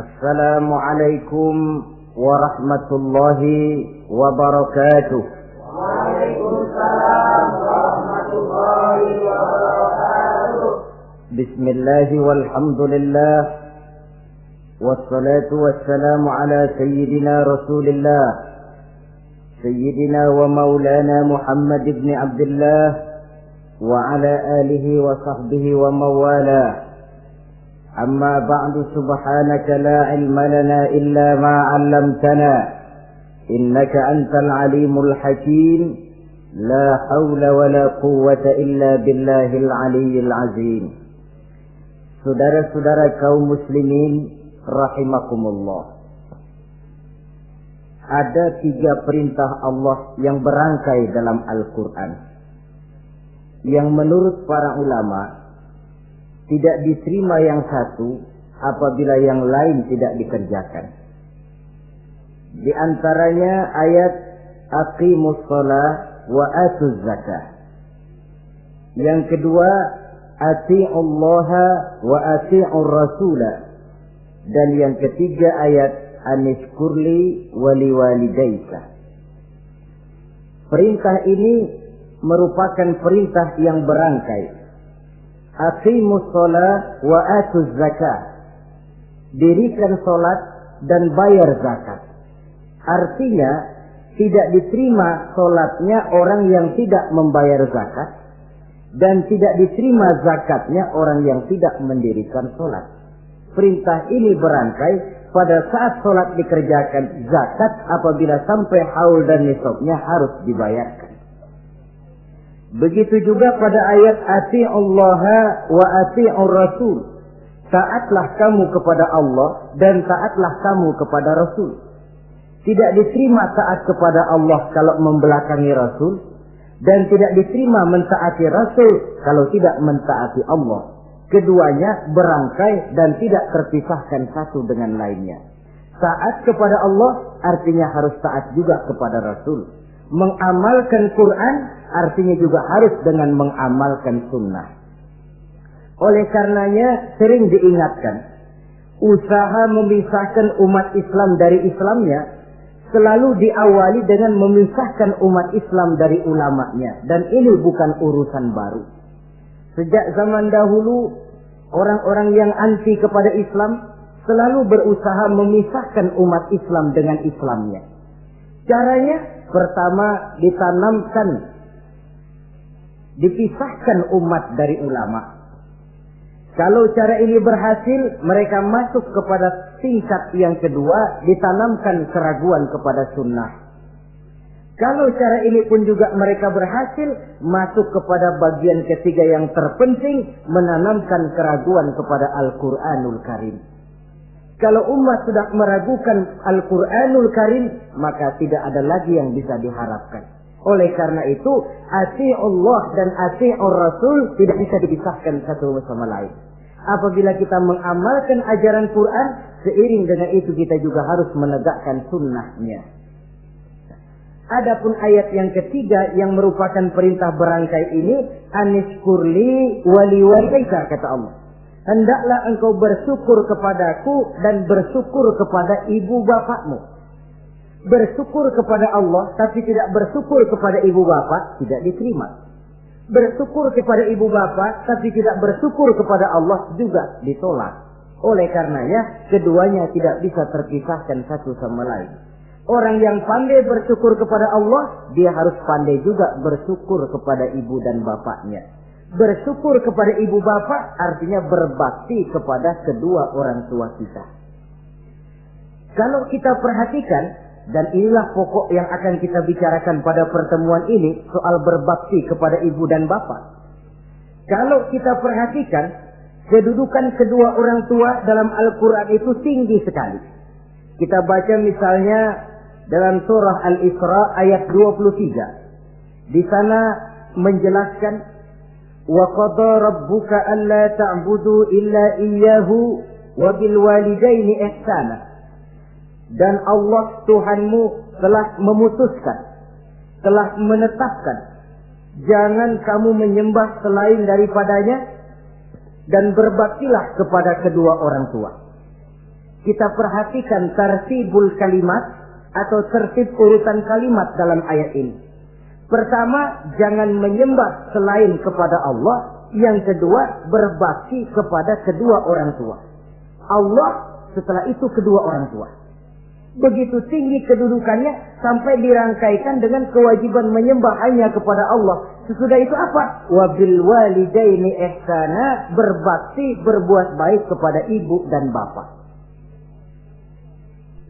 Assalamualaikum warahmatullahi wabarakatuh. Waalaikumsalam warahmatullahi wabarakatuh. Bismillahi walhamdulillah. Wassalatu wassalamu ala sayyidina Rasulillah, sayyidina wa maulana Muhammad ibn Abdullah wa ala alihi wa sahbihi wa mawala. Amma ba'du, subhanaka la ilma lana illa ma 'allamtana innaka antal alimul hakim. La haula wa la quwwata illa billahil aliyyil azim. Saudara-saudara kaum muslimin rahimakumullah, ada 3 perintah Allah yang berangkai dalam Al-Quran yang menurut para ulama tidak diterima yang satu apabila yang lain tidak dikerjakan. Di antaranya ayat aqimus shalah wa atuz zakah. Yang kedua ati'ullaha wa ati'ur rasulah. Dan yang ketiga ayat anishkurli wali walidaika. Perintah ini merupakan perintah yang berangkai. Aqimus shalah wa atuz zakah. Dirikan salat dan bayar zakat. Artinya tidak diterima salatnya orang yang tidak membayar zakat, dan tidak diterima zakatnya orang yang tidak mendirikan salat. Perintah ini berangkai pada saat salat dikerjakan, zakat apabila sampai haul dan nisabnya harus dibayarkan. Begitu juga pada ayat ati'ullaha wa ati'ur rasul. Taatlah kamu kepada Allah dan taatlah kamu kepada Rasul. Tidak diterima taat kepada Allah kalau membelakangi Rasul, dan tidak diterima mentaati Rasul kalau tidak mentaati Allah. Keduanya berangkai dan tidak terpisahkan satu dengan lainnya. Taat kepada Allah artinya harus taat juga kepada Rasul. Mengamalkan Quran artinya juga harus dengan mengamalkan sunnah. Oleh karenanya sering diingatkan, usaha memisahkan umat Islam dari Islamnya selalu diawali dengan memisahkan umat Islam dari ulamanya. Dan ini bukan urusan baru. Sejak zaman dahulu, orang-orang yang anti kepada Islam selalu berusaha memisahkan umat Islam dengan Islamnya. Caranya pertama dipisahkan umat dari ulama. Kalau cara ini berhasil, mereka masuk kepada tingkat yang kedua, ditanamkan keraguan kepada sunnah. Kalau cara ini pun juga mereka berhasil, masuk kepada bagian ketiga yang terpenting, menanamkan keraguan kepada Al-Quranul Karim. Kalau umat sudah meragukan Al-Quranul Karim, maka tidak ada lagi yang bisa diharapkan. Oleh karena itu, ati'ullah dan ati'ur rasul tidak bisa dipisahkan satu sama lain. Apabila kita mengamalkan ajaran Quran, seiring dengan itu kita juga harus menegakkan sunnahnya. Adapun ayat yang ketiga yang merupakan perintah berangkai ini, anishkurli wali walidaika, kata Allah. Hendaklah engkau bersyukur kepadaku dan bersyukur kepada ibu bapakmu. Bersyukur kepada Allah tapi tidak bersyukur kepada ibu bapak tidak diterima. Bersyukur kepada ibu bapak tapi tidak bersyukur kepada Allah juga ditolak. Oleh karenanya keduanya tidak bisa terpisahkan satu sama lain. Orang yang pandai bersyukur kepada Allah, dia harus pandai juga bersyukur kepada ibu dan bapaknya. Bersyukur kepada ibu bapak artinya berbakti kepada kedua orang tua kita. Kalau kita perhatikan, dan inilah pokok yang akan kita bicarakan pada pertemuan ini, soal berbakti kepada ibu dan bapak. Kalau kita perhatikan, kedudukan kedua orang tua dalam Al-Quran itu tinggi sekali. Kita baca misalnya dalam surah Al-Isra ayat 23. Di sana menjelaskan, وَقَضَى رَبُّكَ أَلَّا تَعْبُدُوا إِلَّا إِيَّهُ وَبِالْوَالِدَيْنِ إِحْسَانًا. Dan Allah Tuhanmu telah memutuskan, telah menetapkan, jangan kamu menyembah selain daripadanya, dan berbaktilah kepada kedua orang tua. kita perhatikan tartibul kalimat atau tertib urutan kalimat dalam ayat ini. Pertama, jangan menyembah selain kepada Allah. Yang kedua, berbakti kepada kedua orang tua. Allah, setelah itu kedua orang tua. Begitu tinggi kedudukannya sampai dirangkaikan dengan kewajiban menyembah hanya kepada Allah. Sesudah itu apa? Wabil walidaini ihsana, berbakti, berbuat baik kepada ibu dan bapak.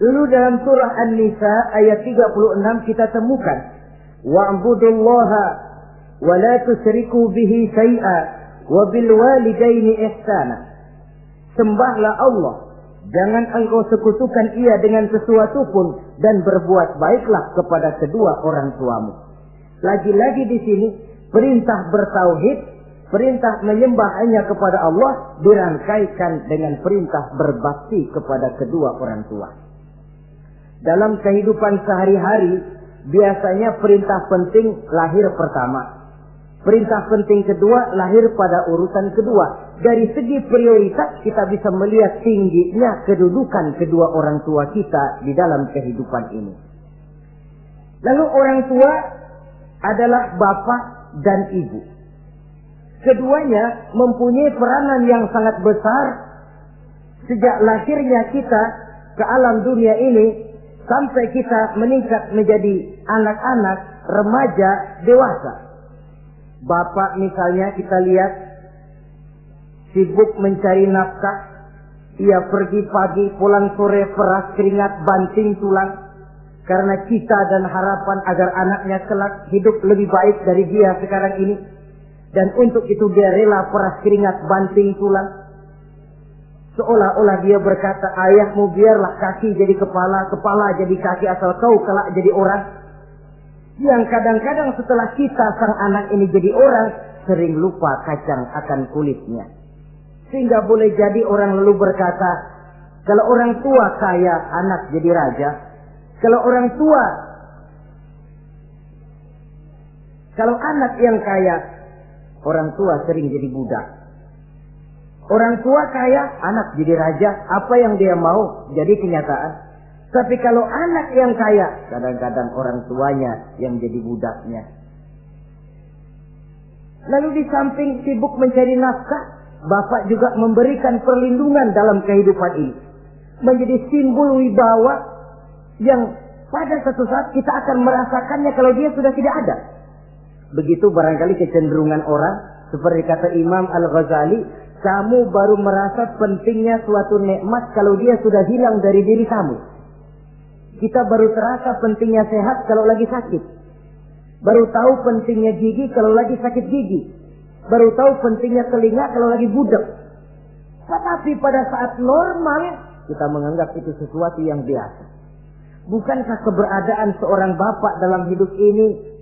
Lalu dalam surah An-Nisa ayat 36 kita temukan wa'budullaha wa la tusyriku bihi syai'a wabil walidaini ihsana. Sembahlah Allah, jangan engkau sekutukan ia dengan sesuatu pun, dan berbuat baiklah kepada kedua orang tuamu. Lagi-lagi di sini perintah bertauhid, perintah menyembah hanya kepada Allah dirangkaikan dengan perintah berbakti kepada kedua orang tua. Dalam kehidupan sehari-hari biasanya perintah penting lahir pertama. Perintah penting kedua lahir pada urutan kedua. Dari segi prioritas kita bisa melihat tingginya kedudukan kedua orang tua kita di dalam kehidupan ini. Lalu orang tua adalah bapak dan ibu. Keduanya mempunyai peranan yang sangat besar sejak lahirnya kita ke alam dunia ini sampai kita meningkat menjadi anak-anak, remaja, dewasa. Bapak misalnya kita lihat sibuk mencari nafkah. Ia pergi pagi, pulang sore, peras keringat, banting tulang. Karena cita dan harapan agar anaknya kelak hidup lebih baik dari dia sekarang ini. Dan untuk itu dia rela peras keringat, banting tulang. Seolah-olah dia berkata, ayahmu biarlah kaki jadi kepala, kepala jadi kaki, asal kau kelak jadi orang. Yang kadang-kadang setelah kita sang anak ini jadi orang, sering lupa kacang akan kulitnya. Sehingga boleh jadi orang lalu berkata, kalau orang tua kaya, anak jadi raja. Kalau anak yang kaya, orang tua sering jadi budak. Orang tua kaya, anak jadi raja. Apa yang dia mau jadi kenyataan. Tapi kalau anak yang kaya, kadang-kadang orang tuanya yang jadi budaknya. Lalu di samping sibuk mencari nafkah, bapak juga memberikan perlindungan dalam kehidupan ini. Menjadi simbol wibawa yang pada suatu saat kita akan merasakannya kalau dia sudah tidak ada. Begitu barangkali kecenderungan orang, seperti kata Imam Al-Ghazali, kamu baru merasa pentingnya suatu nikmat kalau dia sudah hilang dari diri kamu. Kita baru terasa pentingnya sehat kalau lagi sakit. Baru tahu pentingnya gigi kalau lagi sakit gigi. Baru tahu pentingnya telinga kalau lagi budak. Tetapi pada saat normal, kita menganggap itu sesuatu yang biasa. Bukankah keberadaan seorang bapak dalam hidup ini,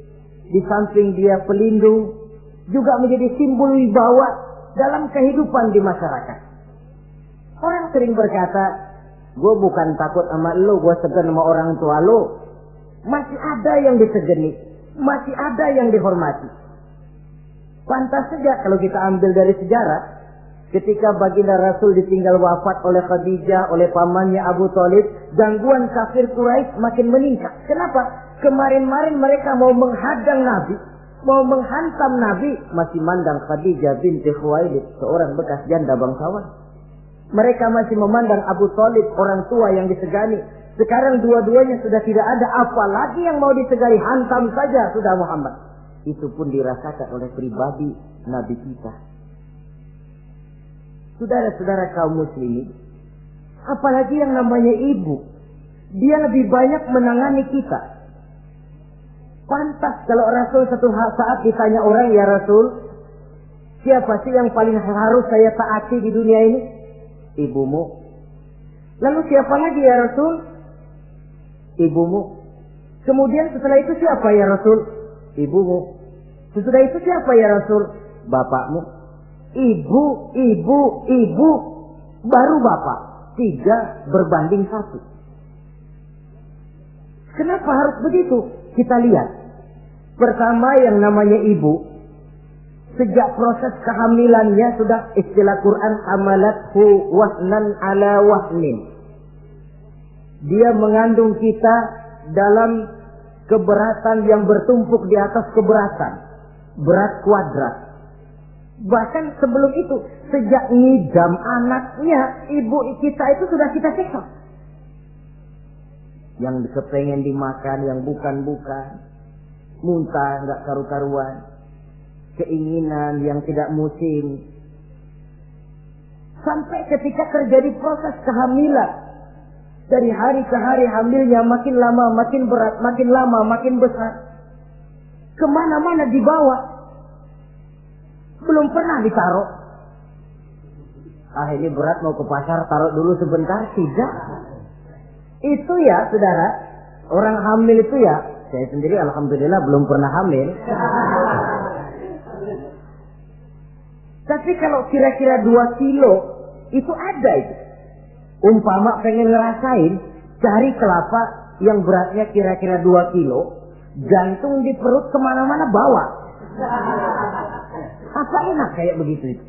di samping dia pelindung, juga menjadi simbol wibawa dalam kehidupan di masyarakat? Orang sering berkata, gue bukan takut sama lo, gue segan sama orang tua lo. Masih ada yang disegani, masih ada yang dihormati. Pantas saja kalau kita ambil dari sejarah, ketika baginda Rasul ditinggal wafat oleh Khadijah, oleh pamannya Abu Thalib, gangguan kafir Quraisy makin meningkat. Kenapa? Kemarin-marin mereka mau menghadang Nabi, mau menghantam Nabi, masih mandang Khadijah binti Khuwailid, seorang bekas janda bangsawan. Mereka masih memandang Abu Thalib, orang tua yang disegani. Sekarang dua-duanya sudah tidak ada, apalagi yang mau disegani, hantam saja sudah Muhammad. Itu pun dirasakan oleh pribadi Nabi kita. Saudara-saudara kaum muslimin, apalagi yang namanya ibu, dia lebih banyak menangani kita. Pantas kalau Rasul satu saat ditanya orang, ya Rasul, siapa sih yang paling harus saya taati di dunia ini? Ibumu. Lalu siapa lagi ya Rasul? Ibumu. Kemudian setelah itu siapa ya Rasul? Ibumu. Sesudah itu siapa ya Rasul? Bapakmu. Ibu, baru bapak. 3 berbanding 1. Kenapa harus begitu? Kita lihat. Pertama yang namanya ibu, sejak proses kehamilannya sudah istilah Quran hamalathu wahnan ala wahnin. Dia mengandung kita dalam keberatan yang bertumpuk di atas keberatan. Berat kuadrat. Bahkan sebelum itu, sejak ngidam anaknya, ibu kita itu sudah kita siksa. Yang kepengen dimakan, yang bukan-bukan. Muntah, nggak karu-karuan. Keinginan yang tidak musim. Sampai ketika terjadi proses kehamilan. Dari hari ke hari hamilnya makin lama, makin berat, makin lama, makin besar. Kemana-mana dibawa. Belum pernah ditaruh. Ah, ini berat, mau ke pasar, taruh dulu sebentar. Tidak. Itu ya, saudara. Orang hamil itu ya. Saya sendiri alhamdulillah belum pernah hamil. Tapi kalau kira-kira 2 kilo, itu ada itu. Umpama pengen ngerasain, cari kelapa yang beratnya kira-kira 2 kilo, gantung di perut kemana-mana bawa. Apa enak kayak begitu itu?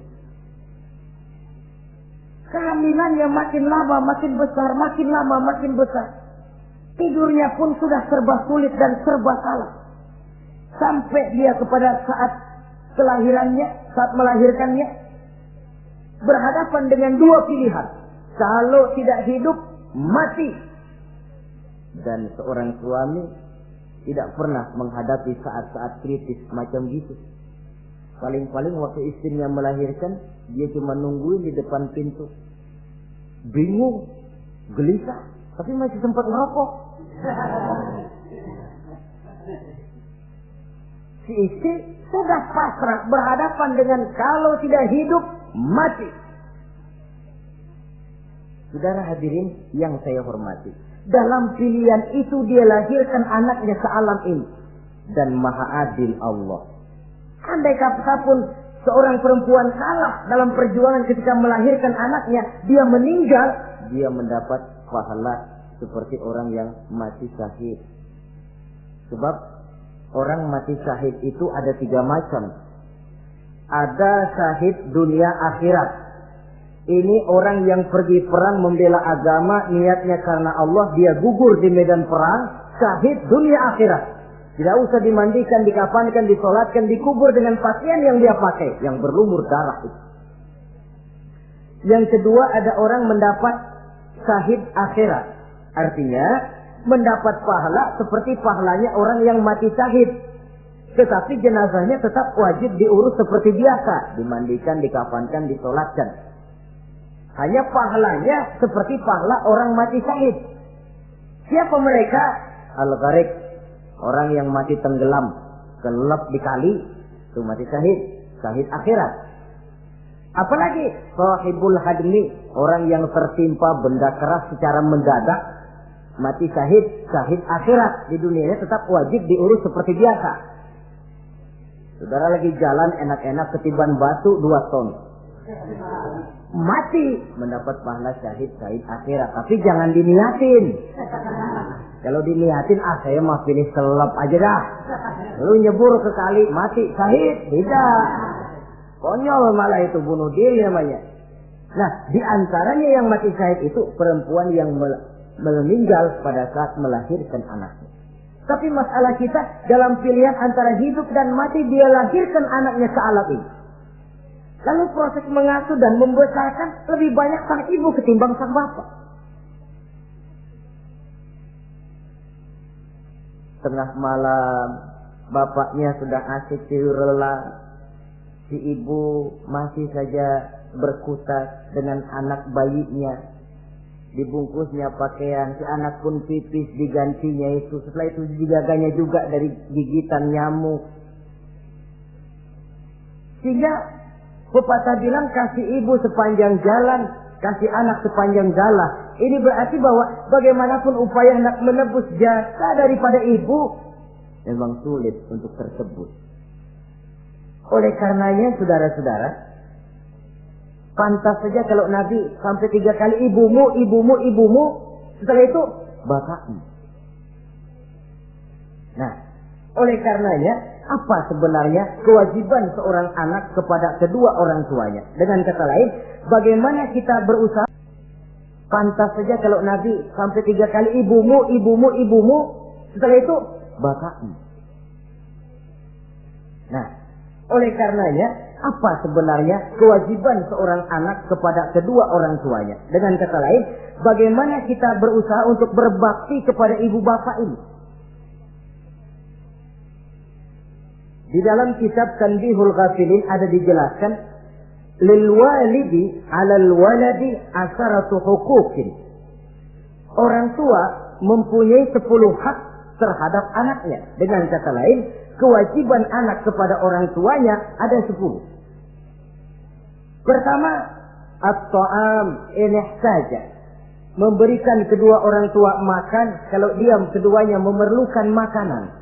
Kehamilannya makin lama makin besar, makin lama makin besar. Tidurnya pun sudah serba sulit dan serba salah. Sampai dia kepada saat kelahirannya, saat melahirkannya, berhadapan dengan 2 pilihan. Kalau tidak hidup, mati. Dan seorang suami tidak pernah menghadapi saat-saat kritis macam gitu. Paling-paling waktu istrinya melahirkan, dia cuma nungguin di depan pintu. Bingung, gelisah, tapi masih sempat ngerokok. Si istri sudah pasrah berhadapan dengan kalau tidak hidup, mati. Saudara hadirin yang saya hormati, dalam pilihan itu dia lahirkan anaknya sealam ini. Dan maha adil Allah. Andai kata pun seorang perempuan salah dalam perjuangan ketika melahirkan anaknya, dia meninggal, dia mendapat pahala seperti orang yang mati syahid. Sebab orang mati syahid itu ada 3 macam. Ada syahid dunia akhirat. Ini orang yang pergi perang membela agama, niatnya karena Allah, dia gugur di medan perang, syahid dunia akhirat. Tidak usah dimandikan, dikafankan, disolatkan, dikubur dengan pakaian yang dia pakai, yang berlumur darah itu. Yang kedua, ada orang mendapat syahid akhirat. Artinya, mendapat pahala seperti pahalanya orang yang mati syahid. Tetapi jenazahnya tetap wajib diurus seperti biasa. Dimandikan, dikafankan, disolatkan. Hanya pahalanya seperti pahala orang mati syahid. Siapa mereka? Al-Gharik. Orang yang mati tenggelam. Kelelep di kali. Itu mati syahid. Syahid akhirat. Apalagi sahibul hadmi. Orang yang tertimpa benda keras secara mendadak. Mati syahid. Syahid akhirat. Di dunianya tetap wajib diurus seperti biasa. Saudara lagi jalan enak-enak ketiban batu 2 ton. Mati mendapat pahala syahid akhirat, tapi jangan diniatin. Kalau diniatin, saya mah pilih kelelep aja dah. Lalu nyebur ke kali, mati syahid, tidak. Konyol malah itu, bunuh diri namanya. Nah, di antaranya yang mati syahid itu perempuan yang meninggal pada saat melahirkan anaknya. Tapi masalah kita dalam pilihan antara hidup dan mati, dia lahirkan anaknya sealam ini. Lalu proses mengasuh dan membesarkan lebih banyak sang ibu ketimbang sang bapak. Tengah malam, bapaknya sudah asik tidur lelap. Si ibu masih saja berkutat dengan anak bayinya. Dibungkusnya pakaian, si anak pun pipis digantinya itu. Setelah itu dijaganya juga dari gigitan nyamuk. Sehingga pepatah bilang kasih ibu sepanjang jalan, kasih anak sepanjang galah. Ini berarti bahwa bagaimanapun upaya nak menebus jasa daripada ibu, memang sulit untuk tersebut. Oleh karenanya saudara-saudara, pantas saja kalau Nabi sampai 3 kali ibumu, ibumu, ibumu, setelah itu bapakmu. Nah, oleh karenanya apa sebenarnya kewajiban seorang anak kepada kedua orang tuanya? Dengan kata lain, bagaimana kita berusaha Pantas saja kalau Nabi sampai 3 kali ibumu, setelah itu bapakmu. Nah, oleh karenanya apa sebenarnya kewajiban seorang anak kepada kedua orang tuanya? Dengan kata lain, bagaimana kita berusaha untuk berbakti kepada ibu bapak ini? Di dalam kitab Tanbihul Ghafilin ada dijelaskan, lil walidi 'alal waladi asharatu huquqin. Orang tua mempunyai 10 hak terhadap anaknya. Dengan kata lain, kewajiban anak kepada orang tuanya ada 10. Pertama, at-ta'am in ihtaja. Memberikan kedua orang tua makan kalau dia keduanya memerlukan makanan.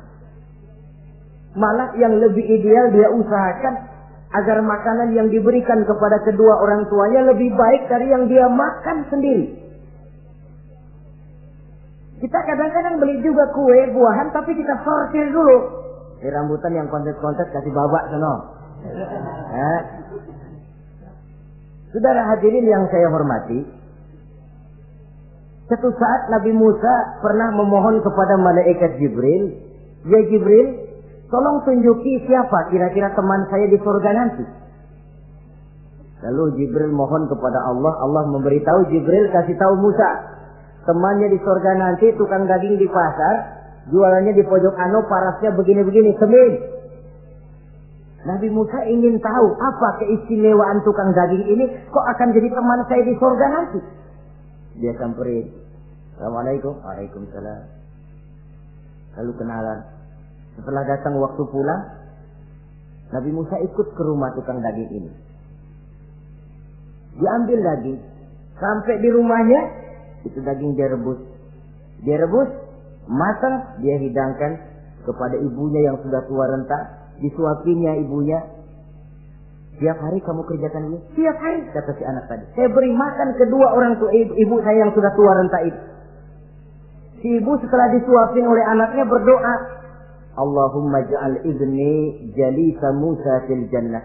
Malah yang lebih ideal dia usahakan agar makanan yang diberikan kepada kedua orang tuanya lebih baik dari yang dia makan sendiri. Kita kadang-kadang beli juga kue, buahan, tapi kita sortir dulu. Rambutan yang kontes-kontes kasih babak sono. Saudara hadirin yang saya hormati, suatu saat Nabi Musa pernah memohon kepada malaikat Jibril, "Ya Jibril, tolong tunjuki siapa kira-kira teman saya di surga nanti." Lalu Jibril mohon kepada Allah, Allah memberitahu Jibril kasih tahu Musa, temannya di surga nanti tukang daging di pasar, jualannya di pojok parasnya begini-begini, semin. Nabi Musa ingin tahu apa keistimewaan tukang daging ini kok akan jadi teman saya di surga nanti. Dia samperin, "Assalamualaikum." "Waalaikumsalam." Lalu kenalan. Setelah datang waktu pulang, Nabi Musa ikut ke rumah tukang daging ini. Diambil daging, sampai di rumahnya, itu daging dia rebus. Dia rebus, matang, dia hidangkan kepada ibunya yang sudah tua renta. Disuapinya ibunya. "Tiap hari kamu kerjakan ini?" "Tiap hari," kata si anak tadi. "Saya beri makan kedua orang tua ibu saya yang sudah tua renta itu." Si ibu setelah disuapin oleh anaknya berdoa, "Allahumma ja'al ibni jalisa Musa fil jannah."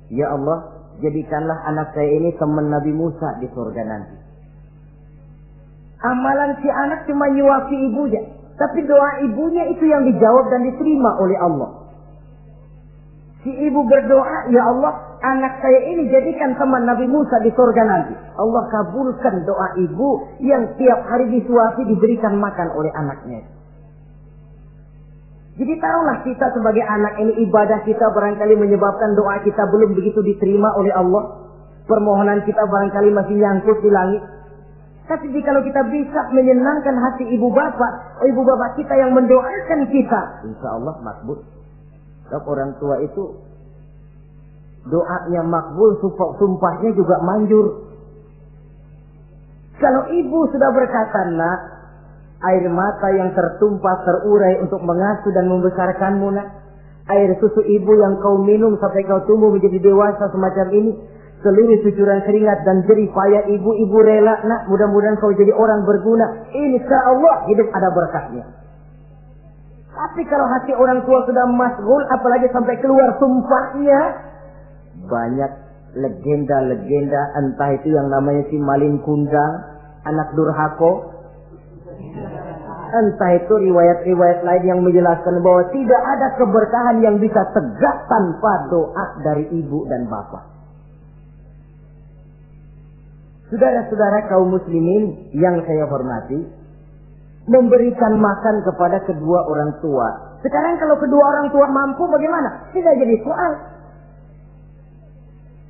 Ya Allah, jadikanlah anak saya ini teman Nabi Musa di surga nanti. Amalan si anak cuma nyuapi ibunya, tapi doa ibunya itu yang dijawab dan diterima oleh Allah. Si ibu berdoa, "Ya Allah, anak saya ini jadikan teman Nabi Musa di surga nanti." Allah kabulkan doa ibu yang tiap hari disuapi diberikan makan oleh anaknya. Jadi taruhlah kita sebagai anak ini, ibadah kita barangkali menyebabkan doa kita belum begitu diterima oleh Allah. Permohonan kita barangkali masih nyangkut di langit. Tapi kalau kita bisa menyenangkan hati ibu bapak kita yang mendoakan kita, insya Allah makbul. Sebab orang tua itu doanya makbul, sumpahnya juga manjur. Kalau ibu sudah berkata, "Nak, air mata yang tertumpah terurai untuk mengasuh dan membesarkanmu, nak. Air susu ibu yang kau minum sampai kau tumbuh menjadi dewasa semacam ini, seluruh cucuran keringat dan jerih payah ibu rela, nak. Mudah-mudahan kau jadi orang berguna. Insya Allah hidup ada berkahnya." Tapi kalau hati orang tua sudah masghul, apalagi sampai keluar sumpahnya, banyak legenda-legenda, entah itu yang namanya si maling kundang, anak durhako, entah itu riwayat-riwayat lain yang menjelaskan bahwa tidak ada keberkahan yang bisa tegak tanpa doa dari ibu dan bapak. Saudara-saudara kaum muslimin yang saya hormati, memberikan makan kepada kedua orang tua. Sekarang kalau kedua orang tua mampu bagaimana? Tidak jadi soal.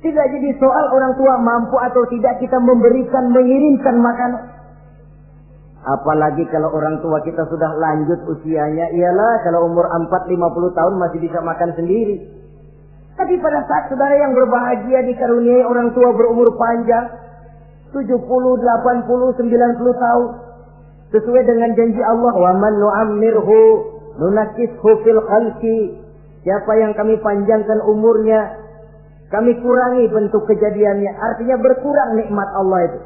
Tidak jadi soal orang tua mampu atau tidak kita mengirimkan makanan. Apalagi kalau orang tua kita sudah lanjut usianya. Iyalah kalau umur 40-50 tahun masih bisa makan sendiri. Tapi pada saat saudara yang berbahagia dikaruniai orang tua berumur panjang, 70, 80, 90 tahun. Sesuai dengan janji Allah, "Wa man nu'ammirhu nunakkishu fil khalqi." Siapa yang kami panjangkan umurnya, kami kurangi bentuk kejadiannya. Artinya berkurang nikmat Allah itu.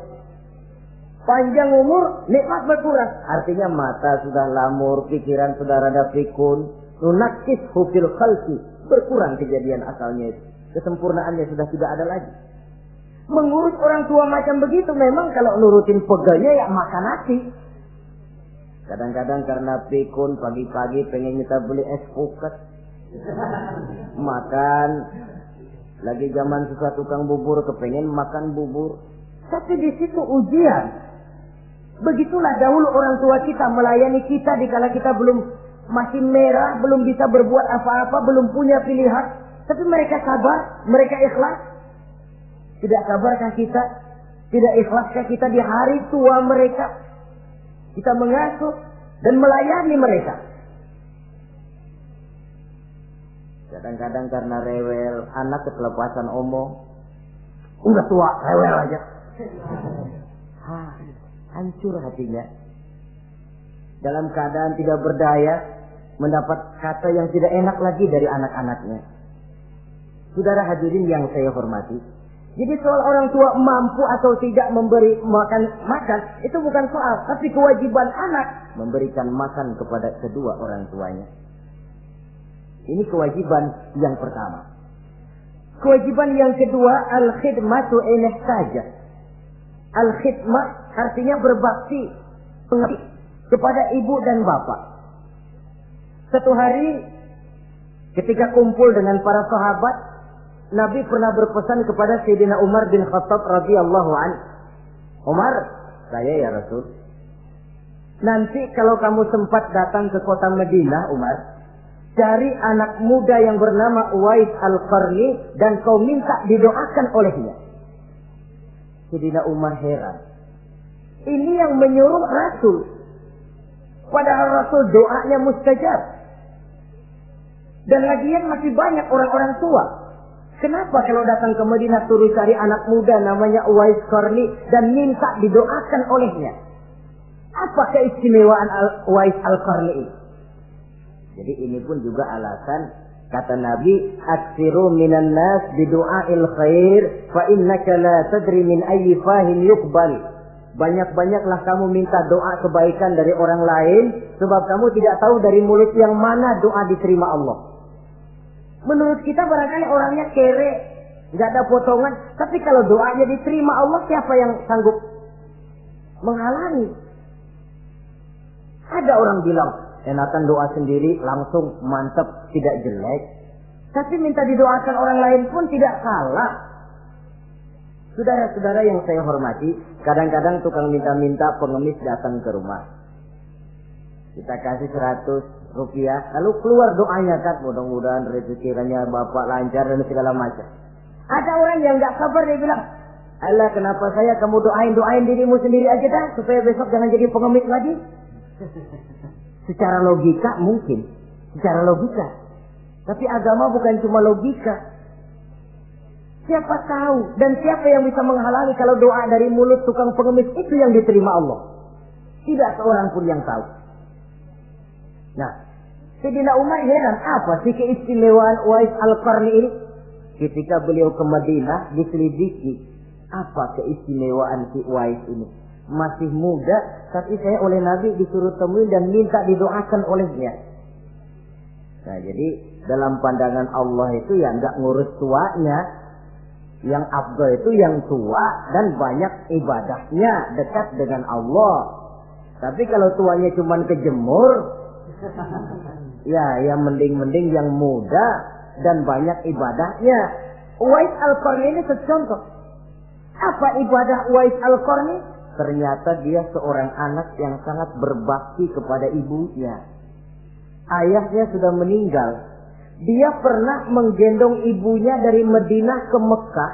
Panjang umur, nikmat berkurang. Artinya mata sudah lamur, pikiran sudah rada pikun. Nunakkishu fil khalqi. Berkurang kejadian asalnya itu. Kesempurnaannya sudah tidak ada lagi. Mengurus orang tua macam begitu memang kalau nurutin pegelnya ya makan nasi. Kadang-kadang karena pikun pagi-pagi pengen kita beli es puket. Makan. Lagi zaman susah tukang bubur kepengen makan bubur. Tapi di situ ujian. Begitulah dahulu orang tua kita melayani kita dikala kita belum masih merah, belum bisa berbuat apa-apa, belum punya pilihan. Tapi mereka sabar, mereka ikhlas. Tidak sabarkah kita? Tidak ikhlaskah kita di hari tua mereka? Kita mengasuh dan melayani mereka. Kadang-kadang karena rewel, anak kelepasan omong. Udah tua, rewel aja. Hancur hatinya. Dalam keadaan tidak berdaya, mendapat kata yang tidak enak lagi dari anak-anaknya. Saudara hadirin yang saya hormati, jadi soal orang tua mampu atau tidak memberi makan, itu bukan soal, tapi kewajiban anak memberikan makan kepada kedua orang tuanya. Ini kewajiban yang pertama. Kewajiban yang kedua, al-khidmatu in ihtaja. Al-khidmah artinya berbakti kepada ibu dan bapak. Satu hari ketika kumpul dengan para sahabat, Nabi pernah berpesan kepada Sayyidina Umar bin Khattab radhiyallahu anhu. Umar, saya ya Rasul. Nanti kalau kamu sempat datang ke kota Madinah, Umar, cari anak muda yang bernama Uwais Al-Qarni dan kau minta didoakan olehnya. Sayyidina Umar heran. Ini yang menyuruh Rasul. Padahal Rasul doanya mustajab. Dan lagian masih banyak orang-orang tua. Kenapa kalau datang ke Madinah suruh cari anak muda namanya Uwais Qarni dan minta didoakan olehnya? Apa keistimewaan Uwais Al-Qarni ini? Jadi ini pun juga alasan kata Nabi, aksiru minan nas bidu'ail khair fa innaka la tadri min ayyi fahin yuqbal. Banyak-banyaklah kamu minta doa kebaikan dari orang lain sebab kamu tidak tahu dari mulut yang mana doa diterima Allah. Menurut kita barangkali orangnya kere, nggak ada potongan, tapi kalau doanya diterima Allah, siapa yang sanggup menghalangi? Ada orang bilang, enakan doa sendiri langsung mantap, tidak jelek. Tapi minta didoakan orang lain pun tidak salah. Saudara-saudara yang saya hormati, kadang-kadang tukang minta-minta pengemis datang ke rumah. Kita kasih 100 rupiah, lalu keluar doanya kan, mudah-mudahan rezekinya bapak lancar dan segala macam. Ada orang yang nggak sabar, dia bilang, Allah kenapa saya kamu doain dirimu sendiri aja dah, supaya besok jangan jadi pengemis lagi. Secara logika mungkin, secara logika. Tapi agama bukan cuma logika. Siapa tahu dan siapa yang bisa menghalangi kalau doa dari mulut tukang pengemis itu yang diterima Allah? Tidak seorang pun yang tahu. Nah, Sayyidina Umar heran, apa sih keistimewaan Uwais Al-Qarni ini? Ketika beliau ke Madinah diselidiki, apa keistimewaan si Uwais ini? Masih muda, tapi saya oleh Nabi disuruh temuin dan minta didoakan olehnya. Nah, jadi dalam pandangan Allah itu ya nggak ngurus tuanya. Yang afdal itu yang tua dan banyak ibadahnya, dekat dengan Allah. Tapi kalau tuanya cuma kejemur, ya yang mending-mending yang muda dan banyak ibadahnya. Uwais Al-Qarni ini secontoh. Apa ibadah Uwais Al-Qarni? Ternyata dia seorang anak yang sangat berbakti kepada ibunya. Ayahnya sudah meninggal. Dia pernah menggendong ibunya dari Madinah ke Mekah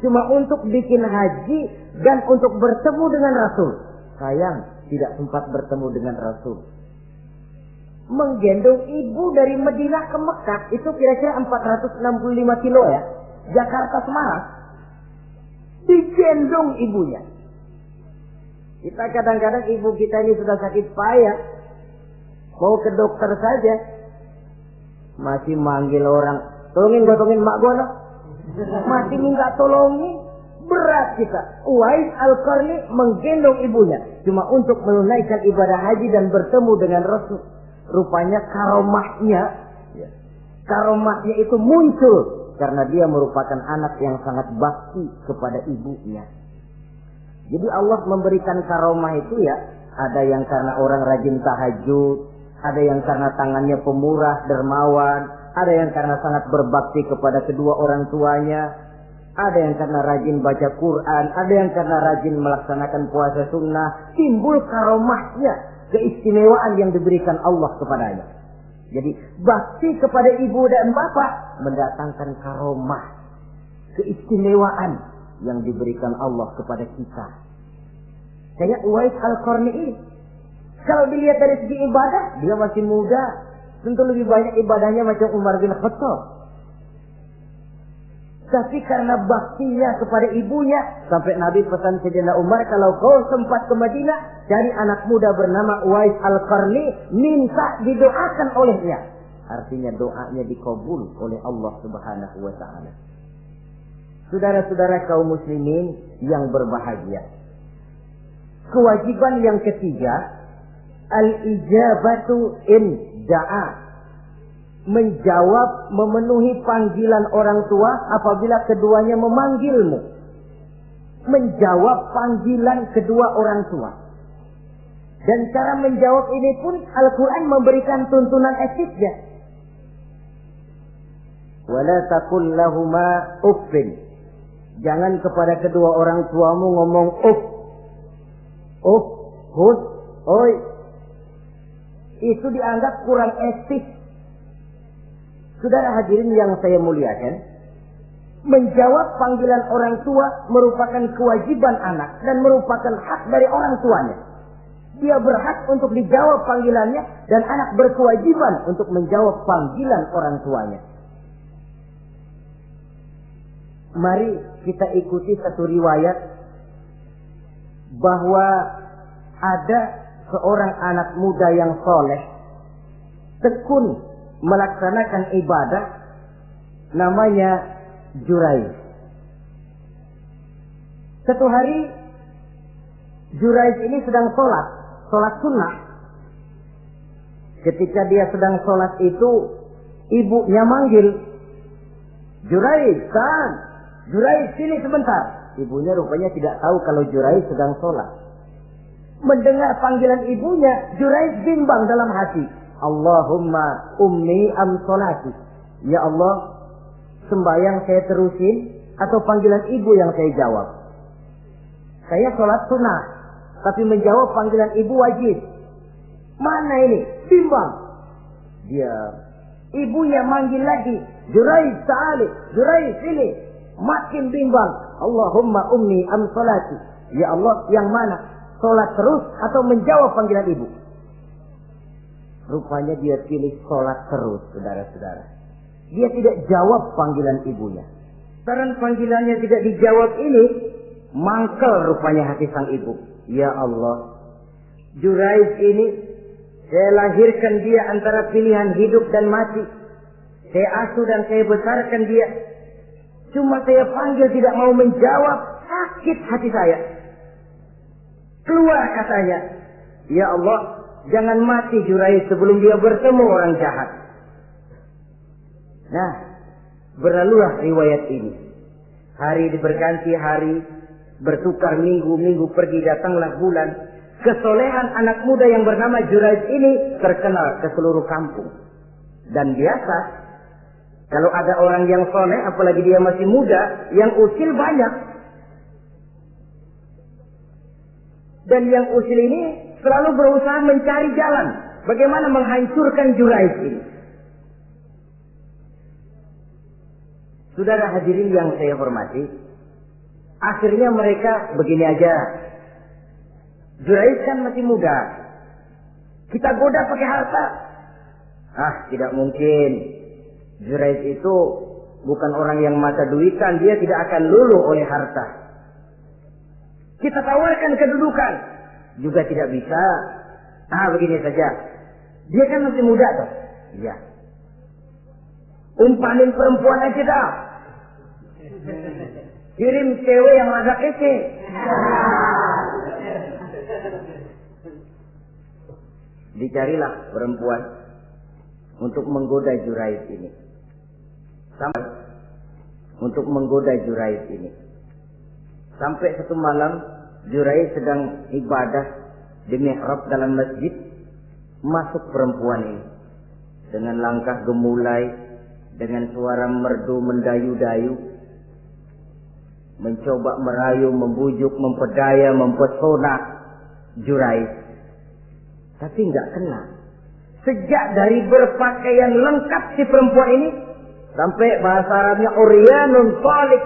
cuma untuk bikin haji dan untuk bertemu dengan Rasul. Sayang, tidak sempat bertemu dengan Rasul. Menggendong ibu dari Madinah ke Mekah itu kira-kira 465 kilo ya. Jakarta Semarang. Digendong ibunya. Kita kadang-kadang ibu kita ini sudah sakit payah. Mau ke dokter saja. Masih manggil orang, tolongin mak gua no. Masih minta tolongin. Berat kita. Uwais Al-Qarni menggendong ibunya cuma untuk menunaikan ibadah haji dan bertemu dengan Rasul. Rupanya karomahnya itu muncul karena dia merupakan anak yang sangat bakti kepada ibunya. Jadi Allah memberikan karomah itu ya, ada yang karena orang rajin tahajud, ada yang karena tangannya pemurah, dermawan, ada yang karena sangat berbakti kepada kedua orang tuanya, ada yang karena rajin baca Quran, ada yang karena rajin melaksanakan puasa sunnah. Timbul karomahnya, keistimewaan yang diberikan Allah kepadanya. Jadi bakti kepada ibu dan bapak mendatangkan karomah, keistimewaan yang diberikan Allah kepada kita. Kayak Uwais Al-Qarni ini, kalau dilihat dari segi ibadah, dia masih muda, tentu lebih banyak ibadahnya macam Umar bin Khattab. Tapi karena baktinya kepada ibunya, sampai Nabi pesan Sayyidina Umar, kalau kau sempat ke Madinah, cari anak muda bernama Uwais Al-Qarni, minta didoakan olehnya. Artinya doanya dikabul oleh Allah Subhanahu wa Ta'ala. Saudara-saudara kaum muslimin yang berbahagia, kewajiban yang ketiga, al-ijabatu in da'a, menjawab, memenuhi panggilan orang tua apabila keduanya memanggilmu. Menjawab panggilan kedua orang tua. Dan cara menjawab ini pun Al-Quran memberikan tuntunan etiknya. Wala taqul lahuma uffin, jangan kepada kedua orang tuamu ngomong uff, uff, hus, oi. Itu dianggap kurang etik. Saudara hadirin yang saya muliakan, menjawab panggilan orang tua merupakan kewajiban anak dan merupakan hak dari orang tuanya. Dia berhak untuk dijawab panggilannya dan anak berkewajiban untuk menjawab panggilan orang tuanya. Mari kita ikuti satu riwayat bahwa ada seorang anak muda yang soleh, tekun melaksanakan ibadah, namanya Jurayj. Satu hari Jurayj ini sedang sholat sunnah. Ketika dia sedang sholat itu, ibunya manggil, Jurayj, kan? Jurayj, sini sebentar. Ibunya rupanya tidak tahu kalau Jurayj sedang sholat. Mendengar panggilan ibunya, Jurayj bimbang dalam hati. Allahumma ummi am sholati. Ya Allah, sembahyang saya terusin atau panggilan ibu yang saya jawab? Saya sholat sunnah, tapi menjawab panggilan ibu wajib. Mana ini? Bimbang. Dia, ibunya manggil lagi, Jurayj ta'ali, Jurayj sini. Makin bimbang. Allahumma ummi am sholati. Ya Allah, yang mana? Sholat terus atau menjawab panggilan ibu? Rupanya dia pilih sholat terus, saudara-saudara. Dia tidak jawab panggilan ibunya. Karena panggilannya tidak dijawab ini, mangkel rupanya hati sang ibu. Ya Allah, Jurayj ini, saya lahirkan dia antara pilihan hidup dan mati. Saya asuh dan saya besarkan dia. Cuma saya panggil tidak mau menjawab, sakit hati saya. Keluar katanya, ya Allah, jangan mati Jurayj sebelum dia bertemu orang jahat. Nah, berlalulah riwayat ini. Hari berganti hari, bertukar minggu pergi, datanglah bulan. Kesolehan anak muda yang bernama Jurayj ini terkenal ke seluruh kampung. Dan biasa, kalau ada orang yang soleh, apalagi dia masih muda, yang usil banyak. Dan yang usil ini selalu berusaha mencari jalan bagaimana menghancurkan Jurayj ini. Saudara hadirin yang saya hormati, akhirnya mereka begini aja. Jurayj kan masih muda, kita goda pakai harta. Ah, tidak mungkin. Jurayj itu bukan orang yang mata duitan, dia tidak akan luluh oleh harta. Kita tawarkan kedudukan, juga tidak bisa. Ah, begini saja. Dia kan masih muda toh. Iya. Umpanin perempuan aja dah. Kirim cewek yang agak kece. Dicarilah perempuan untuk menggoda Jurayj ini. Sampai untuk menggoda Jurais ini. Sampai satu malam Jurais sedang ibadah di mihrab dalam masjid, masuk perempuan ini dengan langkah gemulai, dengan suara merdu mendayu-dayu, mencoba merayu, membujuk, memperdaya, mempesona Jurais. Tapi enggak kena. Sejak dari berpakaian lengkap si perempuan ini, sampai bahasa Arabnya uryanun thalik,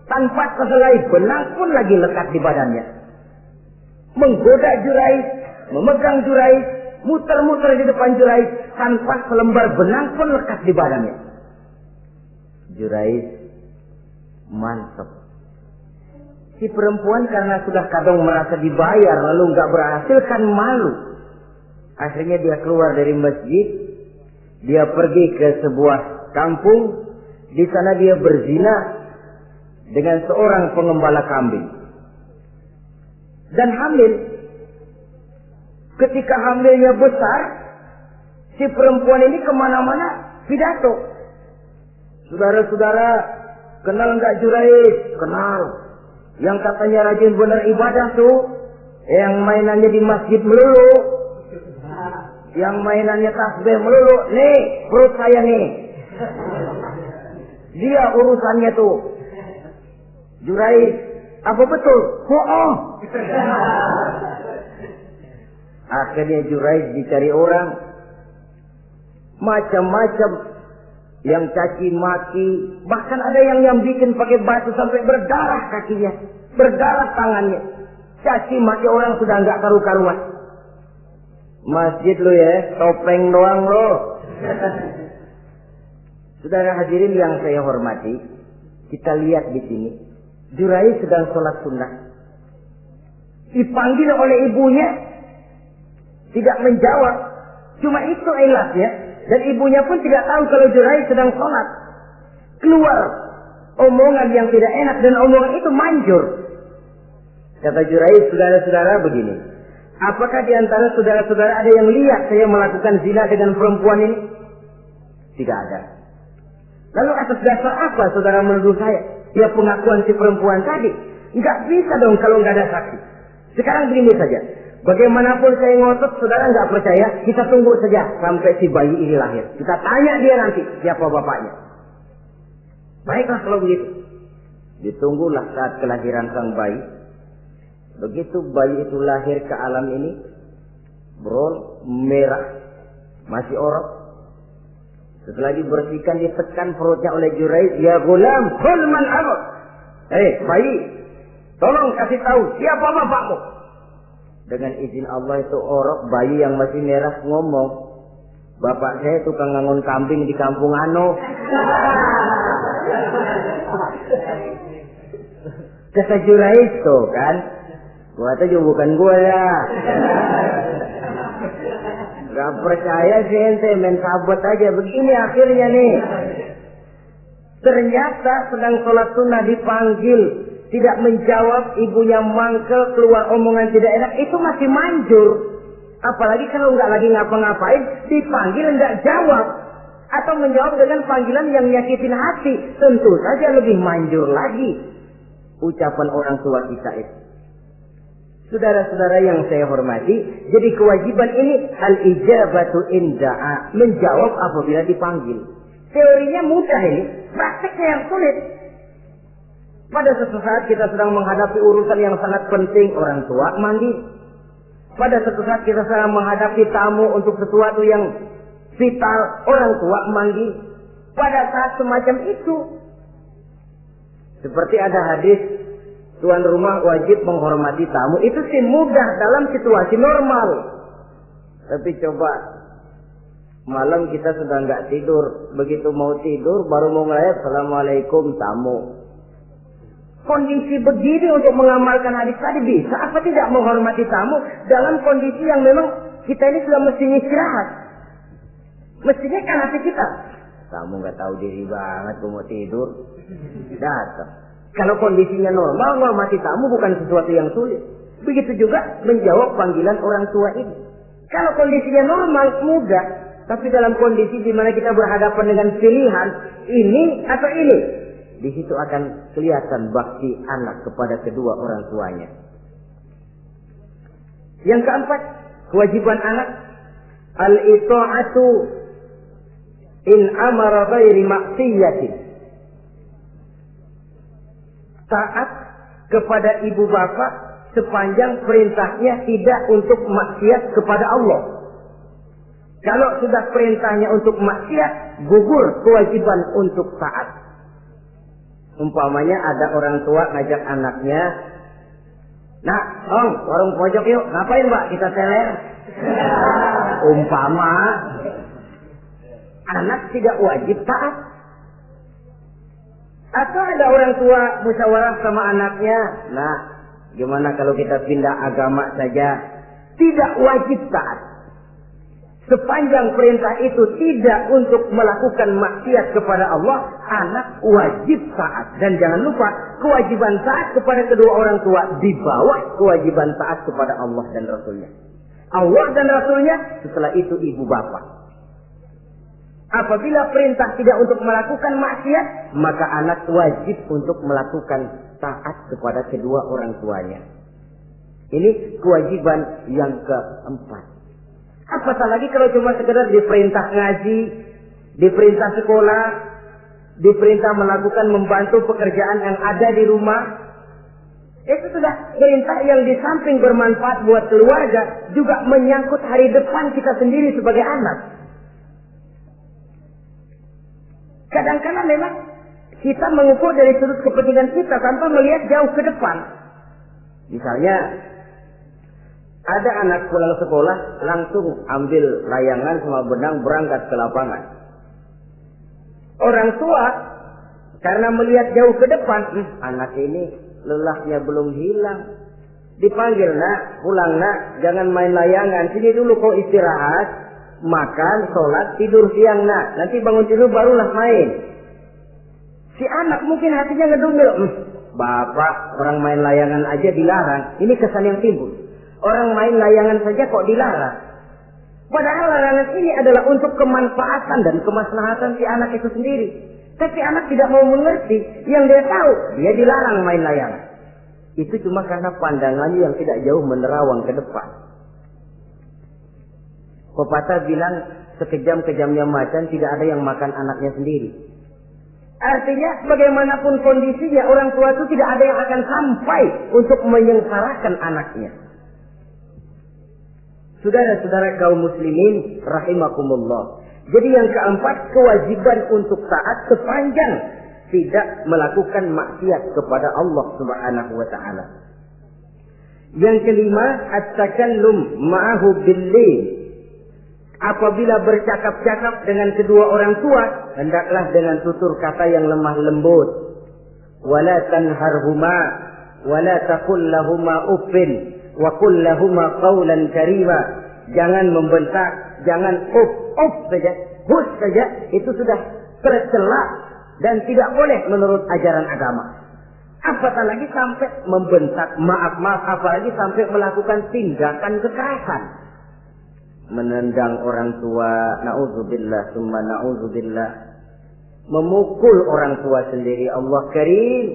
tanpa sehelai benang pun lagi lekat di badannya. Menggoda Jurais, memegang Jurais, muter-muter di depan Jurais, tanpa selembar benang pun lekat di badannya. Jurais mantap. Si perempuan karena sudah kadang merasa dibayar lalu nggak berhasil kan malu. Akhirnya dia keluar dari masjid, dia pergi ke sebuah kampung, di sana dia berzina dengan seorang pengembala kambing. Dan hamil. Ketika hamilnya besar, si perempuan ini kemana-mana pidato. Saudara-saudara, kenal nggak Jurais? Kenal. Yang katanya rajin benar ibadah tuh, yang mainannya di masjid melulu, yang mainannya tasbih melulu. Nih, perut saya nih. Dia urusannya tuh. Jurais, apa betul? Oh. Akhirnya Jurais dicari orang, macam-macam, yang caci maki, bahkan ada yang bikin pakai batu sampai berdarah kakinya, berdarah tangannya. Caci maki orang sudah nggak karu-karuan. Masjid lo ya, topeng doang lo. Saudara hadirin yang saya hormati, kita lihat di sini, Jurais sedang sholat sunnah, dipanggil oleh ibunya, tidak menjawab. Cuma itu ilatnya. Dan ibunya pun tidak tahu kalau Jurais sedang sholat. Keluar omongan yang tidak enak dan omongan itu manjur. Kata Jurais, saudara-saudara begini, apakah di antara saudara-saudara ada yang lihat saya melakukan zina dengan perempuan ini? Tidak ada. Lalu atas dasar apa saudara menuduh saya? Ya pengakuan si perempuan tadi. Enggak bisa dong kalau nggak ada saksi. Sekarang begini saja. Bagaimanapun saya ngotot, saudara nggak percaya, kita tunggu saja sampai si bayi ini lahir. Kita tanya dia nanti siapa bapaknya. Baiklah kalau begitu. Ditunggulah saat kelahiran sang bayi. Begitu bayi itu lahir ke alam ini, bro, merah, masih orok. Setelah dibersihkan, ditekan perutnya oleh Jurais. Ya gulam, kul man abuk. Bayi, tolong kasih tahu siapa bapakmu. Dengan izin Allah itu orok, bayi yang masih merah ngomong, bapak saya tukang ngangon kambing di kampung Ano. Kata Jurais tuh kan, gua tuh juga bukan gua ya. Gak percaya sih ente, main sabot aja. Begini akhirnya nih, ternyata sedang sholat sunnah dipanggil, tidak menjawab, ibunya mangkel, keluar omongan tidak enak, itu masih manjur. Apalagi kalau nggak lagi ngapa-ngapain, dipanggil nggak jawab, atau menjawab dengan panggilan yang nyakitin hati, tentu saja lebih manjur lagi ucapan orang tua kita itu. Saudara-saudara yang saya hormati, jadi kewajiban ini al-ijabatu inda'a, menjawab apabila dipanggil. Teorinya mudah ini, prakteknya yang sulit. Pada suatu saat kita sedang menghadapi urusan yang sangat penting, orang tua manggil. Pada suatu saat kita sedang menghadapi tamu untuk sesuatu yang vital, orang tua manggil. Pada saat semacam itu, seperti ada hadis, tuan rumah wajib menghormati tamu. Itu sih mudah dalam situasi normal. Tapi coba malam kita sudah nggak tidur, begitu mau tidur baru mau ngeliat assalamualaikum tamu. Kondisi begini untuk mengamalkan hadis tadi bisa apa tidak menghormati tamu dalam kondisi yang memang kita ini sudah mestinya istirahat. Mestinya kan hati kita, tamu nggak tahu diri banget, mau tidur, datang. Kalau kondisinya normal, menghormati tamu bukan sesuatu yang sulit. Begitu juga menjawab panggilan orang tua ini. Kalau kondisinya normal, mudah. Tapi dalam kondisi di mana kita berhadapan dengan pilihan ini atau ini, di situ akan kelihatan bakti anak kepada kedua orang tuanya. Yang keempat, kewajiban anak al-ita'atu in amara ghairi maksiyatin. Taat kepada ibu bapak sepanjang perintahnya tidak untuk maksiat kepada Allah. Kalau sudah perintahnya untuk maksiat, gugur kewajiban untuk taat. Umpamanya ada orang tua ngajak anaknya, "Nak, Om, warung pojok yuk." "Ngapain, Mbak?" "Kita teler." Umpama anak tidak wajib taat. Atau ada orang tua musyawarah sama anaknya, "Nah, gimana kalau kita pindah agama saja?" Tidak wajib taat. Sepanjang perintah itu tidak untuk melakukan maksiat kepada Allah, anak wajib taat. Dan jangan lupa, kewajiban taat kepada kedua orang tua di bawah kewajiban taat kepada Allah dan Rasulnya. Allah dan Rasulnya, setelah itu ibu bapak. Apabila perintah tidak untuk melakukan maksiat, maka anak wajib untuk melakukan taat kepada kedua orang tuanya. Ini kewajiban yang keempat. Apatah lagi kalau cuma sekedar diperintah ngaji, diperintah sekolah, diperintah melakukan membantu pekerjaan yang ada di rumah. Itu sudah perintah yang di samping bermanfaat buat keluarga, juga menyangkut hari depan kita sendiri sebagai anak. Kadang-kadang memang kita mengukur dari sudut kepentingan kita tanpa melihat jauh ke depan. Misalnya, ada anak pulang sekolah langsung ambil layangan sama benang berangkat ke lapangan. Orang tua karena melihat jauh ke depan, anak ini lelahnya belum hilang. Dipanggil, "Nak, pulang nak, jangan main layangan. Sini dulu kau istirahat, makan, sholat, tidur siang nak. Nanti bangun tidur barulah main." Si anak mungkin hatinya ngedumil, "Bapak, orang main layangan aja dilarang." Ini kesan yang timbul. Orang main layangan saja kok dilarang. Padahal larangan ini adalah untuk kemanfaatan dan kemaslahatan si anak itu sendiri. Tapi anak tidak mau mengerti. Yang dia tahu, dia dilarang main layangan. Itu cuma karena pandangannya yang tidak jauh menerawang ke depan. Pepatah bilang, sekejam-kejamnya macan tidak ada yang makan anaknya sendiri. Artinya, bagaimanapun kondisinya, orang tua itu tidak ada yang akan sampai untuk menyengsarakan anaknya. Saudara-saudara kaum muslimin rahimakumullah. Jadi yang keempat, kewajiban untuk taat sepanjang tidak melakukan maksiat kepada Allah Subhanahu wa taala. Yang kelima, at-takallum ma'ahu bil-lail. Apabila bercakap-cakap dengan kedua orang tua, hendaklah dengan tutur kata yang lemah lembut. Wala tanharhuma wala taqul lahumā uffin wa qul lahumā qawlan karīmā. Jangan membentak, jangan uff saja, hus saja, itu sudah tercela dan tidak boleh menurut ajaran agama. Apatah lagi sampai membentak, maaf, apalagi sampai melakukan tindakan kekerasan. Menendang orang tua, na'udzubillah, summa na'udzubillah. Memukul orang tua sendiri, Allah karim.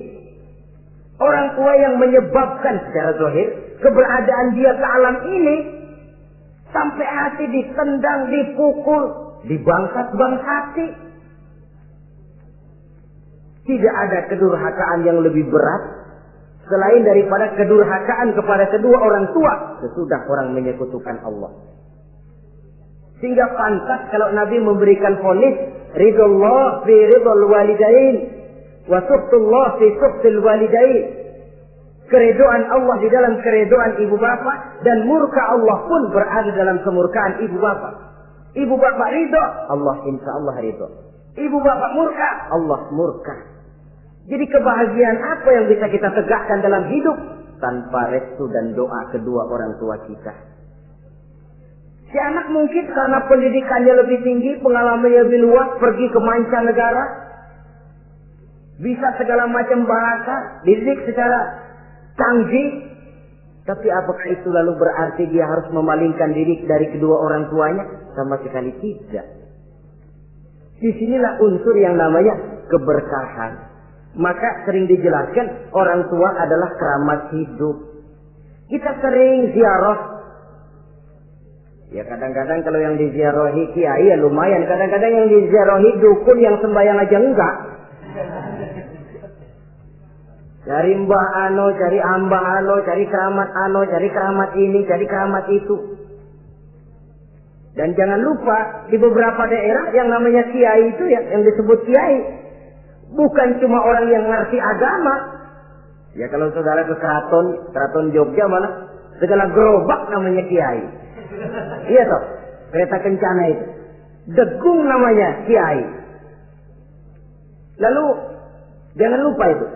Orang tua yang menyebabkan secara zahir keberadaan dia ke alam ini, sampai hati ditendang, dipukul, dibangsat-bangsati. Tidak ada kedurhakaan yang lebih berat selain daripada kedurhakaan kepada kedua orang tua sesudah orang menyekutukan Allah. Sehingga pantas kalau Nabi memberikan vonis, ridullah fi ridul walidain wa suhtullah fi suhtil walidain. Keredoan Allah di dalam keredoan ibu bapak, dan murka Allah pun berada dalam kemurkaan ibu bapak. Ibu bapak ridho, Allah insya Allah ridho. Ibu bapak murka, Allah murka. Jadi kebahagiaan apa yang bisa kita tegakkan dalam hidup tanpa restu dan doa kedua orang tua kita? Si anak mungkin karena pendidikannya lebih tinggi, pengalamannya lebih luas, pergi ke mancanegara, bisa segala macam bahasa, dididik secara canggih. Tapi apakah itu lalu berarti dia harus memalingkan diri dari kedua orang tuanya? Sama sekali tidak. Disinilah unsur yang namanya keberkahan. Maka sering dijelaskan orang tua adalah keramat hidup. Kita sering ziarah. Ya kadang-kadang kalau yang diziarahi kiai ya lumayan. Kadang-kadang yang diziarahi dukun yang sembahyang aja enggak. Cari mbah ano, cari ambah ano, cari keramat ano, cari keramat ini, cari keramat itu. Dan jangan lupa di beberapa daerah yang namanya kiai itu yang disebut kiai bukan cuma orang yang ngerti agama. Ya kalau saudara ke keraton Jogja mana segala gerobak namanya kiai. Iya toh, kereta kencana itu. Degung namanya kiai. Lalu jangan lupa itu.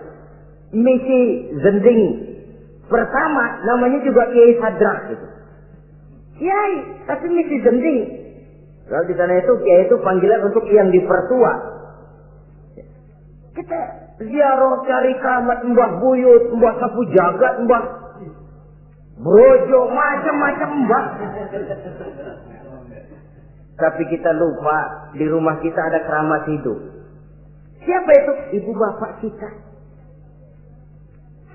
Misi Zending pertama namanya juga Kiai Sadrak gitu. Kiai, tapi misi Zending. Kalau di sana itu kiai itu panggilan untuk yang dipertua. Kita ziarah cari keramat Mbah Buyut, Mbah Sapu Jagat, Mbah Brojo, macam-macam Mbah. Tapi kita lupa di rumah kita ada keramat hidup. Siapa itu? Ibu bapak kita.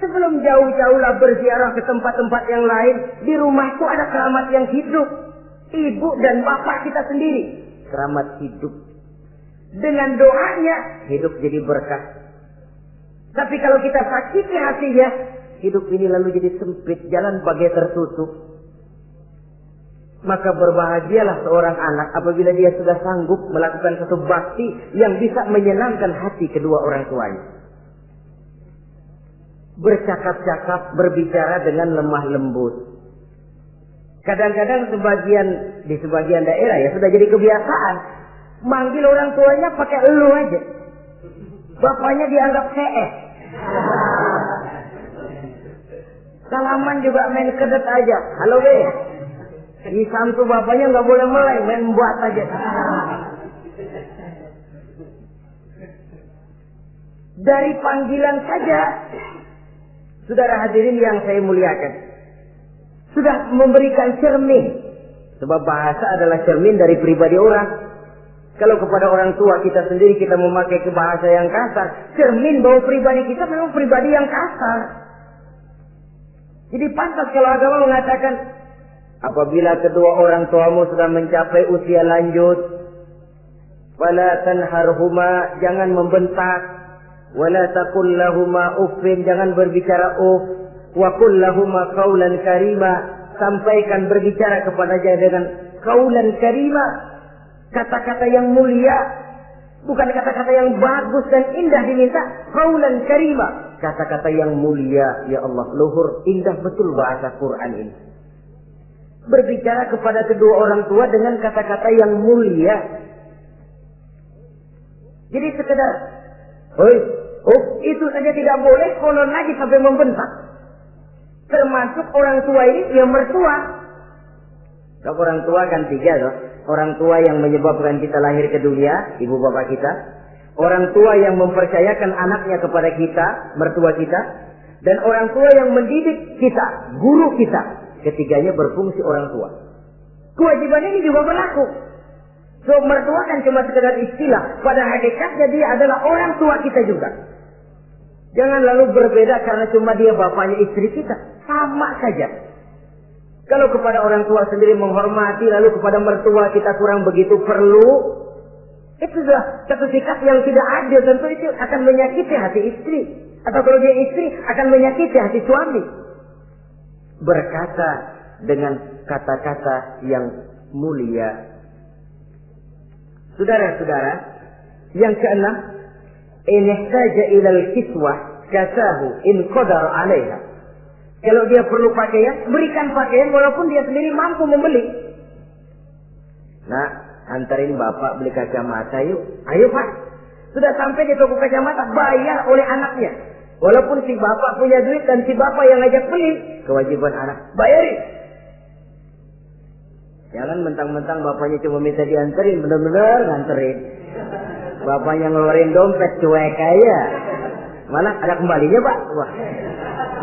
Sebelum jauh-jauhlah berziarah ke tempat-tempat yang lain, di rumahku ada keramat yang hidup. Ibu dan bapak kita sendiri. Keramat hidup. Dengan doanya, hidup jadi berkah. Tapi kalau kita sakiti hatinya, hidup ini lalu jadi sempit, jalan bagai tertutup. Maka berbahagialah seorang anak apabila dia sudah sanggup melakukan satu bakti yang bisa menyenangkan hati kedua orang tuanya. Bercakap-cakap, berbicara dengan lemah lembut. Kadang-kadang di sebagian daerah ya sudah jadi kebiasaan manggil orang tuanya pakai elu aja. Bapaknya dianggap CS. Salaman juga main kedet aja. Halo be. Di santu bapaknya nggak boleh mulai, main buat aja. Dari panggilan saja. Saudara hadirin yang saya muliakan, sudah memberikan cermin. Sebab bahasa adalah cermin dari pribadi orang. Kalau kepada orang tua kita sendiri kita memakai bahasa yang kasar, cermin bahwa pribadi kita memang pribadi yang kasar. Jadi pantas kalau agama mengatakan, apabila kedua orang tuamu sudah mencapai usia lanjut, fala tanharhuma, jangan membentak. Wala taqul lahuma uffin, jangan berbicara uff. Wa qul lahuma qaulan karima, sampaikan berbicara kepadanya dengan qaulan karima, kata-kata yang mulia, bukan kata-kata yang bagus dan indah diminta, qaulan karima, kata-kata yang mulia. Ya Allah, luhur indah betul bahasa Quran ini. Berbicara kepada kedua orang tua dengan kata-kata yang mulia. Jadi sekedar itu saja tidak boleh, konon lagi sampai membentak. Termasuk orang tua ini, ya mertua. Kalau orang tua kan tiga loh. Orang tua yang menyebabkan kita lahir ke dunia, ibu bapak kita. Orang tua yang mempercayakan anaknya kepada kita, mertua kita. Dan orang tua yang mendidik kita, guru kita. Ketiganya berfungsi orang tua. Kewajiban ini juga berlaku. So mertua kan cuma sekedar istilah. Pada hakikatnya dia adalah orang tua kita juga. Jangan lalu berbeda karena cuma dia bapaknya istri kita. Sama saja. Kalau kepada orang tua sendiri menghormati, lalu kepada mertua kita kurang begitu perlu, itu sudah satu sikap yang tidak adil. Tentu itu akan menyakiti hati istri. Atau kalau dia istri, akan menyakiti hati suami. Berkata dengan kata-kata yang mulia. Saudara-saudara, yang keenam, in ihtaja ilal kiswah kasahu in qadar 'alaiha. Kalau dia perlu pakaian, berikan pakaian walaupun dia sendiri mampu membeli. Nah, antarin bapak beli kacamata yuk. Ayo Pak. Sudah sampai di toko kacamata, bayar oleh anaknya. Walaupun si bapak punya duit dan si bapak yang ngajak beli, kewajiban anak bayarin. Jangan mentang-mentang bapaknya cuma minta dianterin, benar-benar nganterin. Bapaknya ngeluarin dompet cuek aja. Mana ada kembalinya Pak? Wah,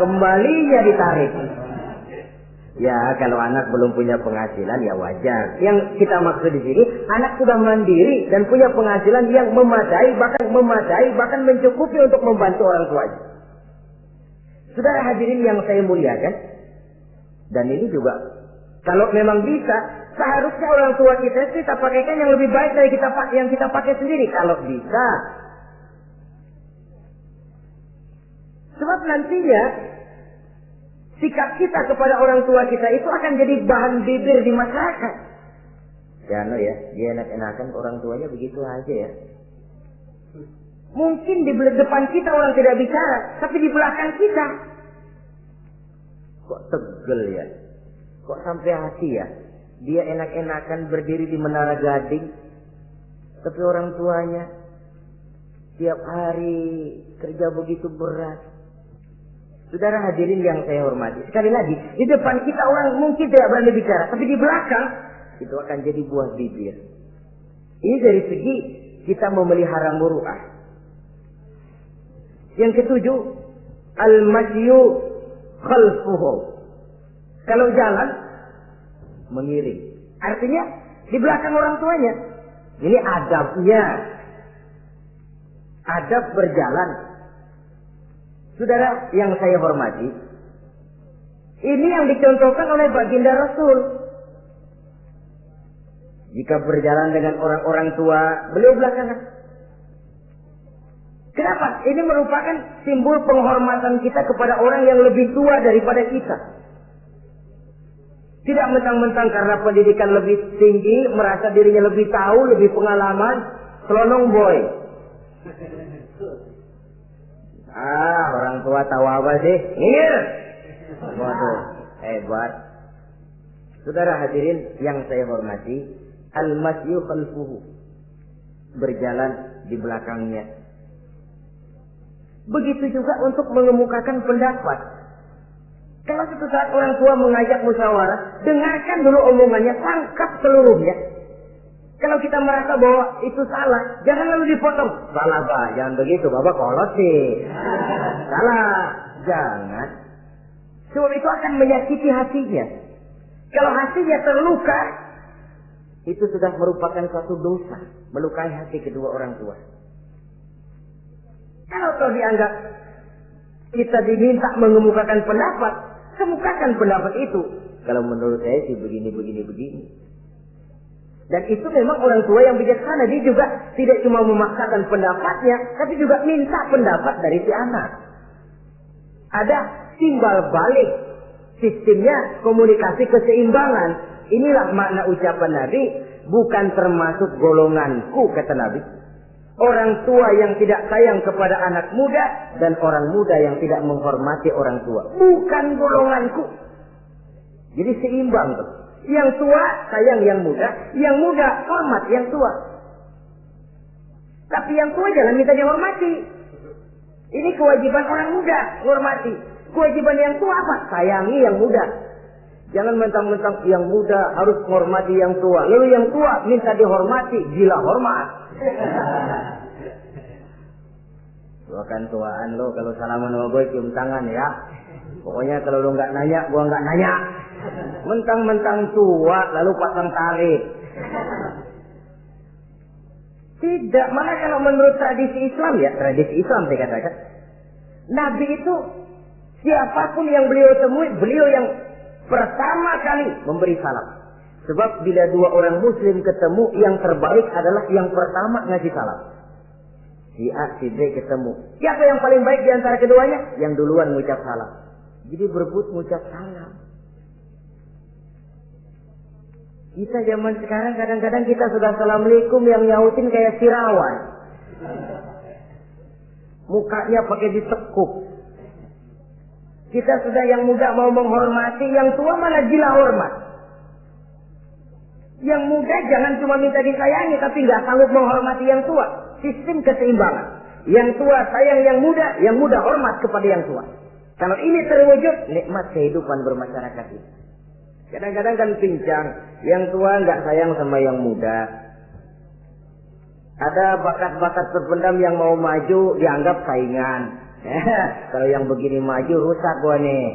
kembalinya ditarik. Ya, kalau anak belum punya penghasilan ya wajar. Yang kita maksud di sini, anak sudah mandiri dan punya penghasilan yang memadai, bahkan mencukupi untuk membantu orang tuanya. Saudara hadirin yang saya muliakan, dan ini juga kalau memang bisa, seharusnya orang tua kita pakaikan yang lebih baik dari yang kita pakai sendiri. Kalau bisa, sebab nantinya sikap kita kepada orang tua kita itu akan jadi bahan bibir di masyarakat. Ya, dia enak-enakan orang tuanya begitu aja ya. Mungkin di depan kita orang tidak bicara, tapi di belakang kita kok tegel ya, kok sampai hati ya. Dia enak-enakan berdiri di Menara Gading, tapi orang tuanya tiap hari kerja begitu berat. Saudara hadirin yang saya hormati, sekali lagi, di depan kita orang mungkin tidak berani bicara, tapi di belakang itu akan jadi buah bibir. Ini dari segi kita memelihara muru'ah. Yang ketujuh, al-masyu khalfuhu. Kalau jalan, mengiring. Artinya, di belakang orang tuanya. Ini adabnya. Adab berjalan. Saudara yang saya hormati, ini yang dicontohkan oleh baginda Rasul. Jika berjalan dengan orang-orang tua, beliau belakangan. Kenapa? Ini merupakan simbol penghormatan kita kepada orang yang lebih tua daripada kita. Tidak mentang-mentang karena pendidikan lebih tinggi, merasa dirinya lebih tahu, lebih pengalaman, selonong boy. Orang tua tahu apa sih? Ngir. Waduh, hebat. Saudara hadirin yang saya hormati, al-masyu khalfuhu. Berjalan di belakangnya. Begitu juga untuk mengemukakan pendapat. Kalau suatu saat orang tua mengajak musyawarah, dengarkan dulu omongannya, tangkap seluruhnya. Kalau kita merasa bahwa itu salah, jangan lalu dipotong. Salah Pak, jangan begitu, Bapak kolot sih. Salah, jangan. Sebab itu akan menyakiti hatinya. Kalau hatinya terluka, itu sudah merupakan suatu dosa, melukai hati kedua orang tua. Kalau toh dianggap kita diminta mengemukakan pendapat, kemukakan pendapat itu. Kalau menurut saya sih begini. Dan itu memang orang tua yang bijaksana. Dia juga tidak cuma memaksakan pendapatnya, tapi juga minta pendapat dari si anak. Ada timbal balik. Sistemnya komunikasi keseimbangan. Inilah makna ucapan Nabi. Bukan termasuk golonganku, kata Nabi. Orang tua yang tidak sayang kepada anak muda. Dan orang muda yang tidak menghormati orang tua. Bukan golonganku. Jadi seimbang tuh. Yang tua sayang yang muda hormat yang tua. Tapi yang tua jangan minta dihormati. Ini kewajiban orang muda, hormati. Kewajiban yang tua apa? Sayangi yang muda. Jangan mentang-mentang yang muda harus menghormati yang tua. Lalu yang tua minta dihormati, gila hormat. Gua kan tuaan lo, kalau salaman sama gue cium tangan ya. Pokoknya kalau lo nggak nanya, gua nggak nanya. Mentang-mentang tua lalu pasang tarik. Tidak, malah kalau menurut tradisi Islam ya, tradisi Islam saya katakan, Nabi itu siapapun yang beliau temui, beliau yang pertama kali memberi salam. Sebab bila dua orang muslim ketemu, yang terbaik adalah yang pertama ngasih salam. Si A, si B ketemu. Siapa yang paling baik di antara keduanya? Yang duluan mengucap salam. Jadi berebut mengucap salam. Kita zaman sekarang kadang-kadang kita sudah assalamualaikum yang nyautin kayak sirawan. Mukanya pakai ditekuk. Kita sudah yang muda mau menghormati, yang tua malah gila hormat. Yang muda jangan cuma minta disayangi, tapi nggak sanggup menghormati yang tua. Sistem keseimbangan. Yang tua sayang yang muda hormat kepada yang tua. Kalau ini terwujud, nikmat kehidupan bermasyarakat ini. Kadang-kadang kan pincang, yang tua nggak sayang sama yang muda. Ada bakat-bakat terpendam yang mau maju dianggap saingan. Kalau yang begini maju rusak gua nih.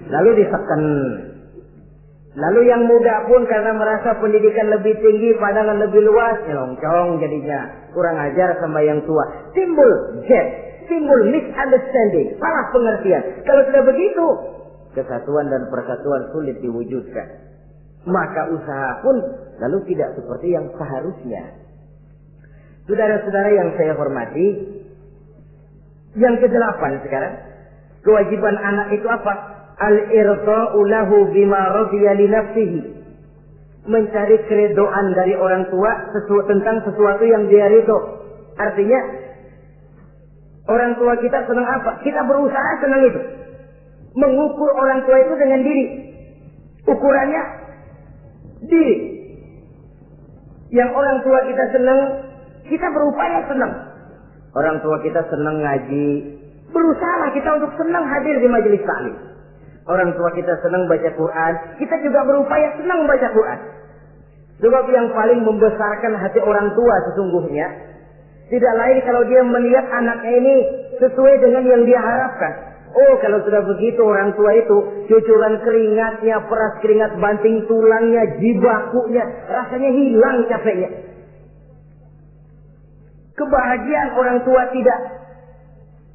Lalu diseken. Lalu yang muda pun karena merasa pendidikan lebih tinggi, pandangan lebih luas, nyelongcong jadinya. Kurang ajar sama yang tua. Timbul gap, timbul misunderstanding, salah pengertian. Kalau sudah begitu, kesatuan dan persatuan sulit diwujudkan. Maka usaha pun lalu tidak seperti yang seharusnya. Saudara-saudara yang saya hormati, yang ke-8 sekarang, kewajiban anak itu apa? Al-irda'u lahu bima radiya li nafsihi. Mencari keredoan dari orang tua tentang sesuatu yang dia ridho. Artinya, orang tua kita senang apa? Kita berusaha senang itu. Mengukur orang tua itu dengan diri. Ukurannya diri. Yang orang tua kita senang, kita berupaya senang. Orang tua kita senang ngaji, berusaha kita untuk senang hadir di majelis taklim. Orang tua kita senang baca Quran, kita juga berupaya senang baca Quran. Sebab yang paling membesarkan hati orang tua sesungguhnya tidak lain kalau dia melihat anaknya ini sesuai dengan yang dia harapkan. Oh, kalau sudah begitu orang tua itu cucuran keringatnya, peras keringat banting tulangnya, jibakunya, rasanya hilang capeknya. Kebahagiaan orang tua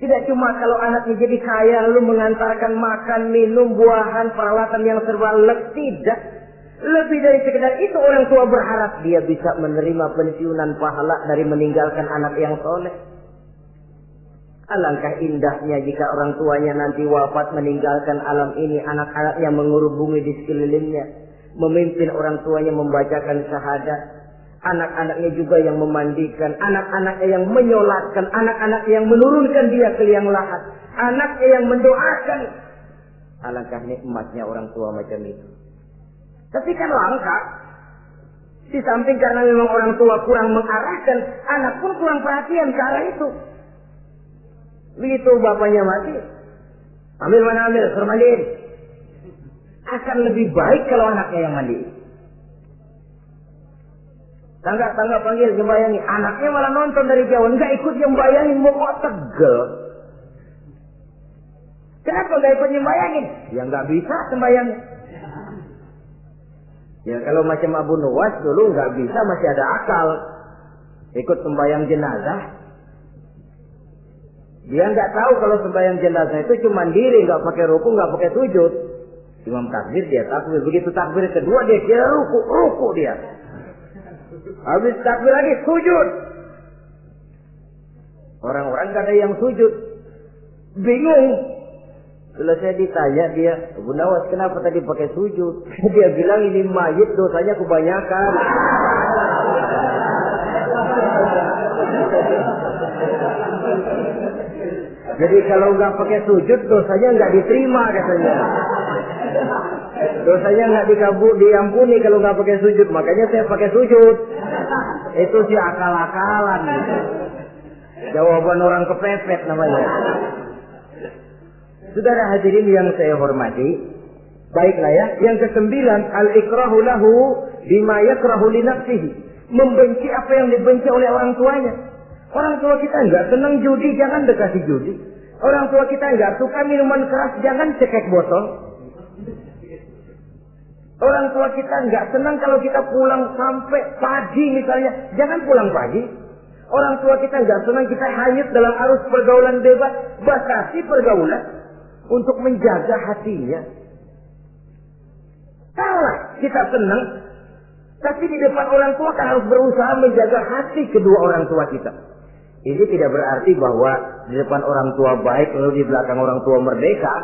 tidak cuma kalau anaknya jadi kaya lalu mengantarkan makan, minum, buahan, peralatan yang serba lengkap. Tidak. Lebih dari sekedar itu orang tua berharap dia bisa menerima pensiunan pahala dari meninggalkan anak yang soleh. Alangkah indahnya jika orang tuanya nanti wafat meninggalkan alam ini, anak-anaknya mengurubungi di sekelilingnya, memimpin orang tuanya membacakan syahadat. Anak-anaknya juga yang memandikan, anak-anaknya yang menyolatkan, anak-anaknya yang menurunkan dia ke liang lahat, anaknya yang mendoakan. Alangkah nikmatnya orang tua macam itu. Tapi kan langka. Di samping karena memang orang tua kurang mengarahkan, anak pun kurang perhatian ke arah itu. Begitu bapaknya mati, ambil mana ambil, suruh mandiin. Akan lebih baik kalau anaknya yang mandiin. Tangga panggil sembayangi, anaknya malah nonton dari jauh, enggak ikut sembayangin, mau kok tegel. Kenapa enggak ikut sembayangin? Ya enggak bisa sembayangin. Ya kalau macam Abu Nuwas dulu enggak bisa, masih ada akal. Ikut sembayang jenazah. Dia enggak tahu kalau sembayang jenazah itu cuma diri, enggak pakai ruku, enggak pakai sujud. Imam takbir dia takbir, begitu takbir kedua dia kira ruku dia. Habis takbir lagi sujud. Orang-orang gak ada yang sujud. Bingung. Selesai ditanya dia, Abu Nawas kenapa tadi pakai sujud? Dia bilang ini mayit dosanya kebanyakan. Jadi kalau nggak pakai sujud dosanya nggak diterima katanya. Dosanya nggak diampuni kalau nggak pakai sujud. Makanya saya pakai sujud. Itu sih akal-akalan. Jawaban orang kepepet namanya. Saudara hadirin yang saya hormati, baiklah ya. Yang ke-9, al-ikrahu lahu bima yakrahu li nafsihi. Membenci apa yang dibenci oleh orang tuanya. Orang tua kita enggak senang judi, jangan dekati judi. Orang tua kita enggak suka minuman keras, jangan cekek botol. Orang tua kita enggak senang kalau kita pulang sampai pagi misalnya, jangan pulang pagi. Orang tua kita enggak senang kita hanyut dalam arus pergaulan bebas, batasi pergaulan untuk menjaga hatinya. Salah kita senang, tapi di depan orang tua kan harus berusaha menjaga hati kedua orang tua kita. Ini tidak berarti bahwa di depan orang tua baik lalu di belakang orang tua merdeka.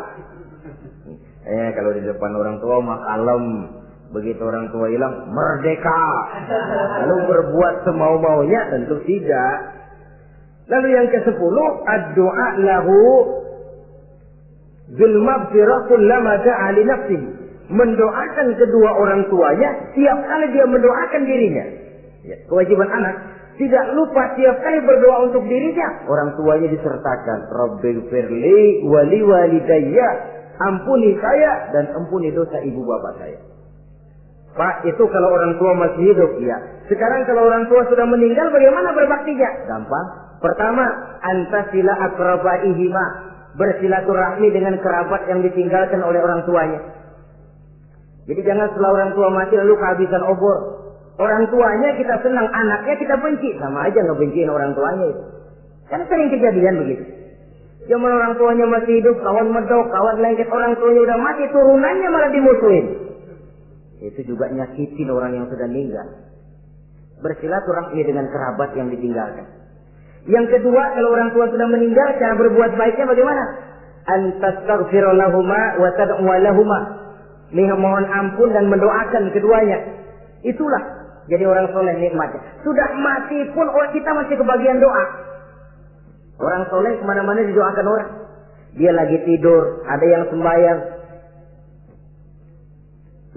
Kalau di depan orang tua mah kalem, begitu orang tua hilang merdeka. Lalu berbuat semau-maunya, tentu tidak. Lalu yang ke-10, ad-du'a lahu bil maghfirah kullama da'a li nafsihi. Mendoakan kedua orang tuanya tiap kali dia mendoakan dirinya. Ya, kewajiban anak tidak lupa tiap kali berdoa untuk dirinya. Orang tuanya disertakan. Rabbighfirli wa li walidayya. Ampuni saya dan ampuni dosa ibu bapak saya. Pak, itu kalau orang tua masih hidup, ya. Sekarang kalau orang tua sudah meninggal, bagaimana berbaktinya? Gampang. Pertama, antasila akrabaihima. Bersilaturahmi dengan kerabat yang ditinggalkan oleh orang tuanya. Jadi jangan setelah orang tua mati lalu kehabisan obor. Orang tuanya kita senang, anaknya kita benci. Sama aja ngebenciin orang tuanya itu. Kan sering kejadian begitu. Zaman orang tuanya masih hidup, kawan medok, kawan lengket, orang tuanya udah mati, turunannya malah dimusuhin. Itu juga nyakitin orang yang sudah meninggal. Bersilaturahmi dengan kerabat yang ditinggalkan. Yang kedua, kalau orang tua sudah meninggal, cara berbuat baiknya bagaimana? Antastaghfira lahuma wa tad'u lahuma. Mohon ampun dan mendoakan keduanya. Itulah jadi orang soleh nikmatnya. Sudah mati pun kita masih kebagian doa. Orang soleh kemana-mana didoakan orang. Dia lagi tidur, ada yang sembahyang.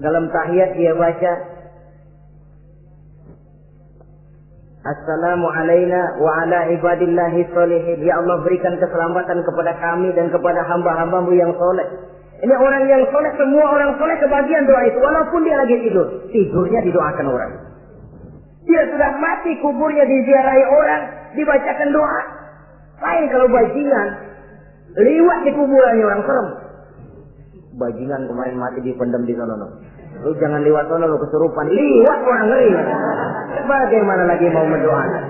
Dalam tahiyat dia baca, Assalamu alaina wa ala ibadillahi sholihin. Ya Allah, berikan keselamatan kepada kami dan kepada hamba-hambamu yang soleh. Ini orang yang soleh, semua orang soleh kebagian doa itu. Walaupun dia lagi tidur, tidurnya didoakan orang. Dia sudah mati, kuburnya diziarahi orang, dibacakan doa. Lain kalau bajingan, liwat di kuburannya orang serem. Bajingan kemarin mati dipendam di sana. Lu jangan lewat sana, lu kesurupan. Liwat orang ngeri. Bagaimana lagi mau mendoakan?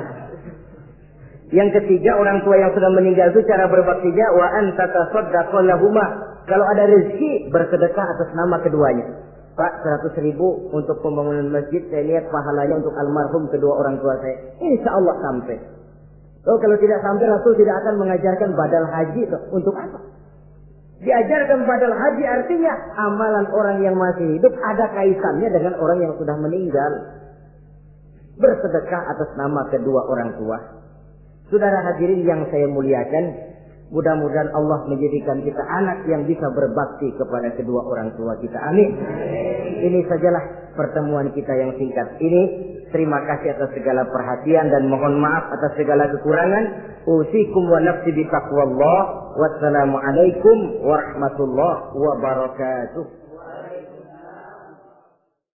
Yang ketiga, orang tua yang sudah meninggal itu cara berbaktinya wa anta tasaddaqu lahumma. Kalau ada rezeki, bersedekah atas nama keduanya. Pak, 100.000 untuk pembangunan masjid, saya lihat pahalanya untuk almarhum kedua orang tua saya. Insya Allah sampai. Kalau tidak sampai, Rasul tidak akan mengajarkan badal haji. Untuk apa? Diajarkan badal haji artinya amalan orang yang masih hidup ada kaitannya dengan orang yang sudah meninggal. Bersedekah atas nama kedua orang tua. Saudara hadirin yang saya muliakan, mudah-mudahan Allah menjadikan kita anak yang bisa berbakti kepada kedua orang tua kita. Amin. Ini sajalah pertemuan kita yang singkat ini. Terima kasih atas segala perhatian dan mohon maaf atas segala kekurangan. Usikum wa nafsi bi taqwallah. Wassalamualaikum warahmatullahi wabarakatuh.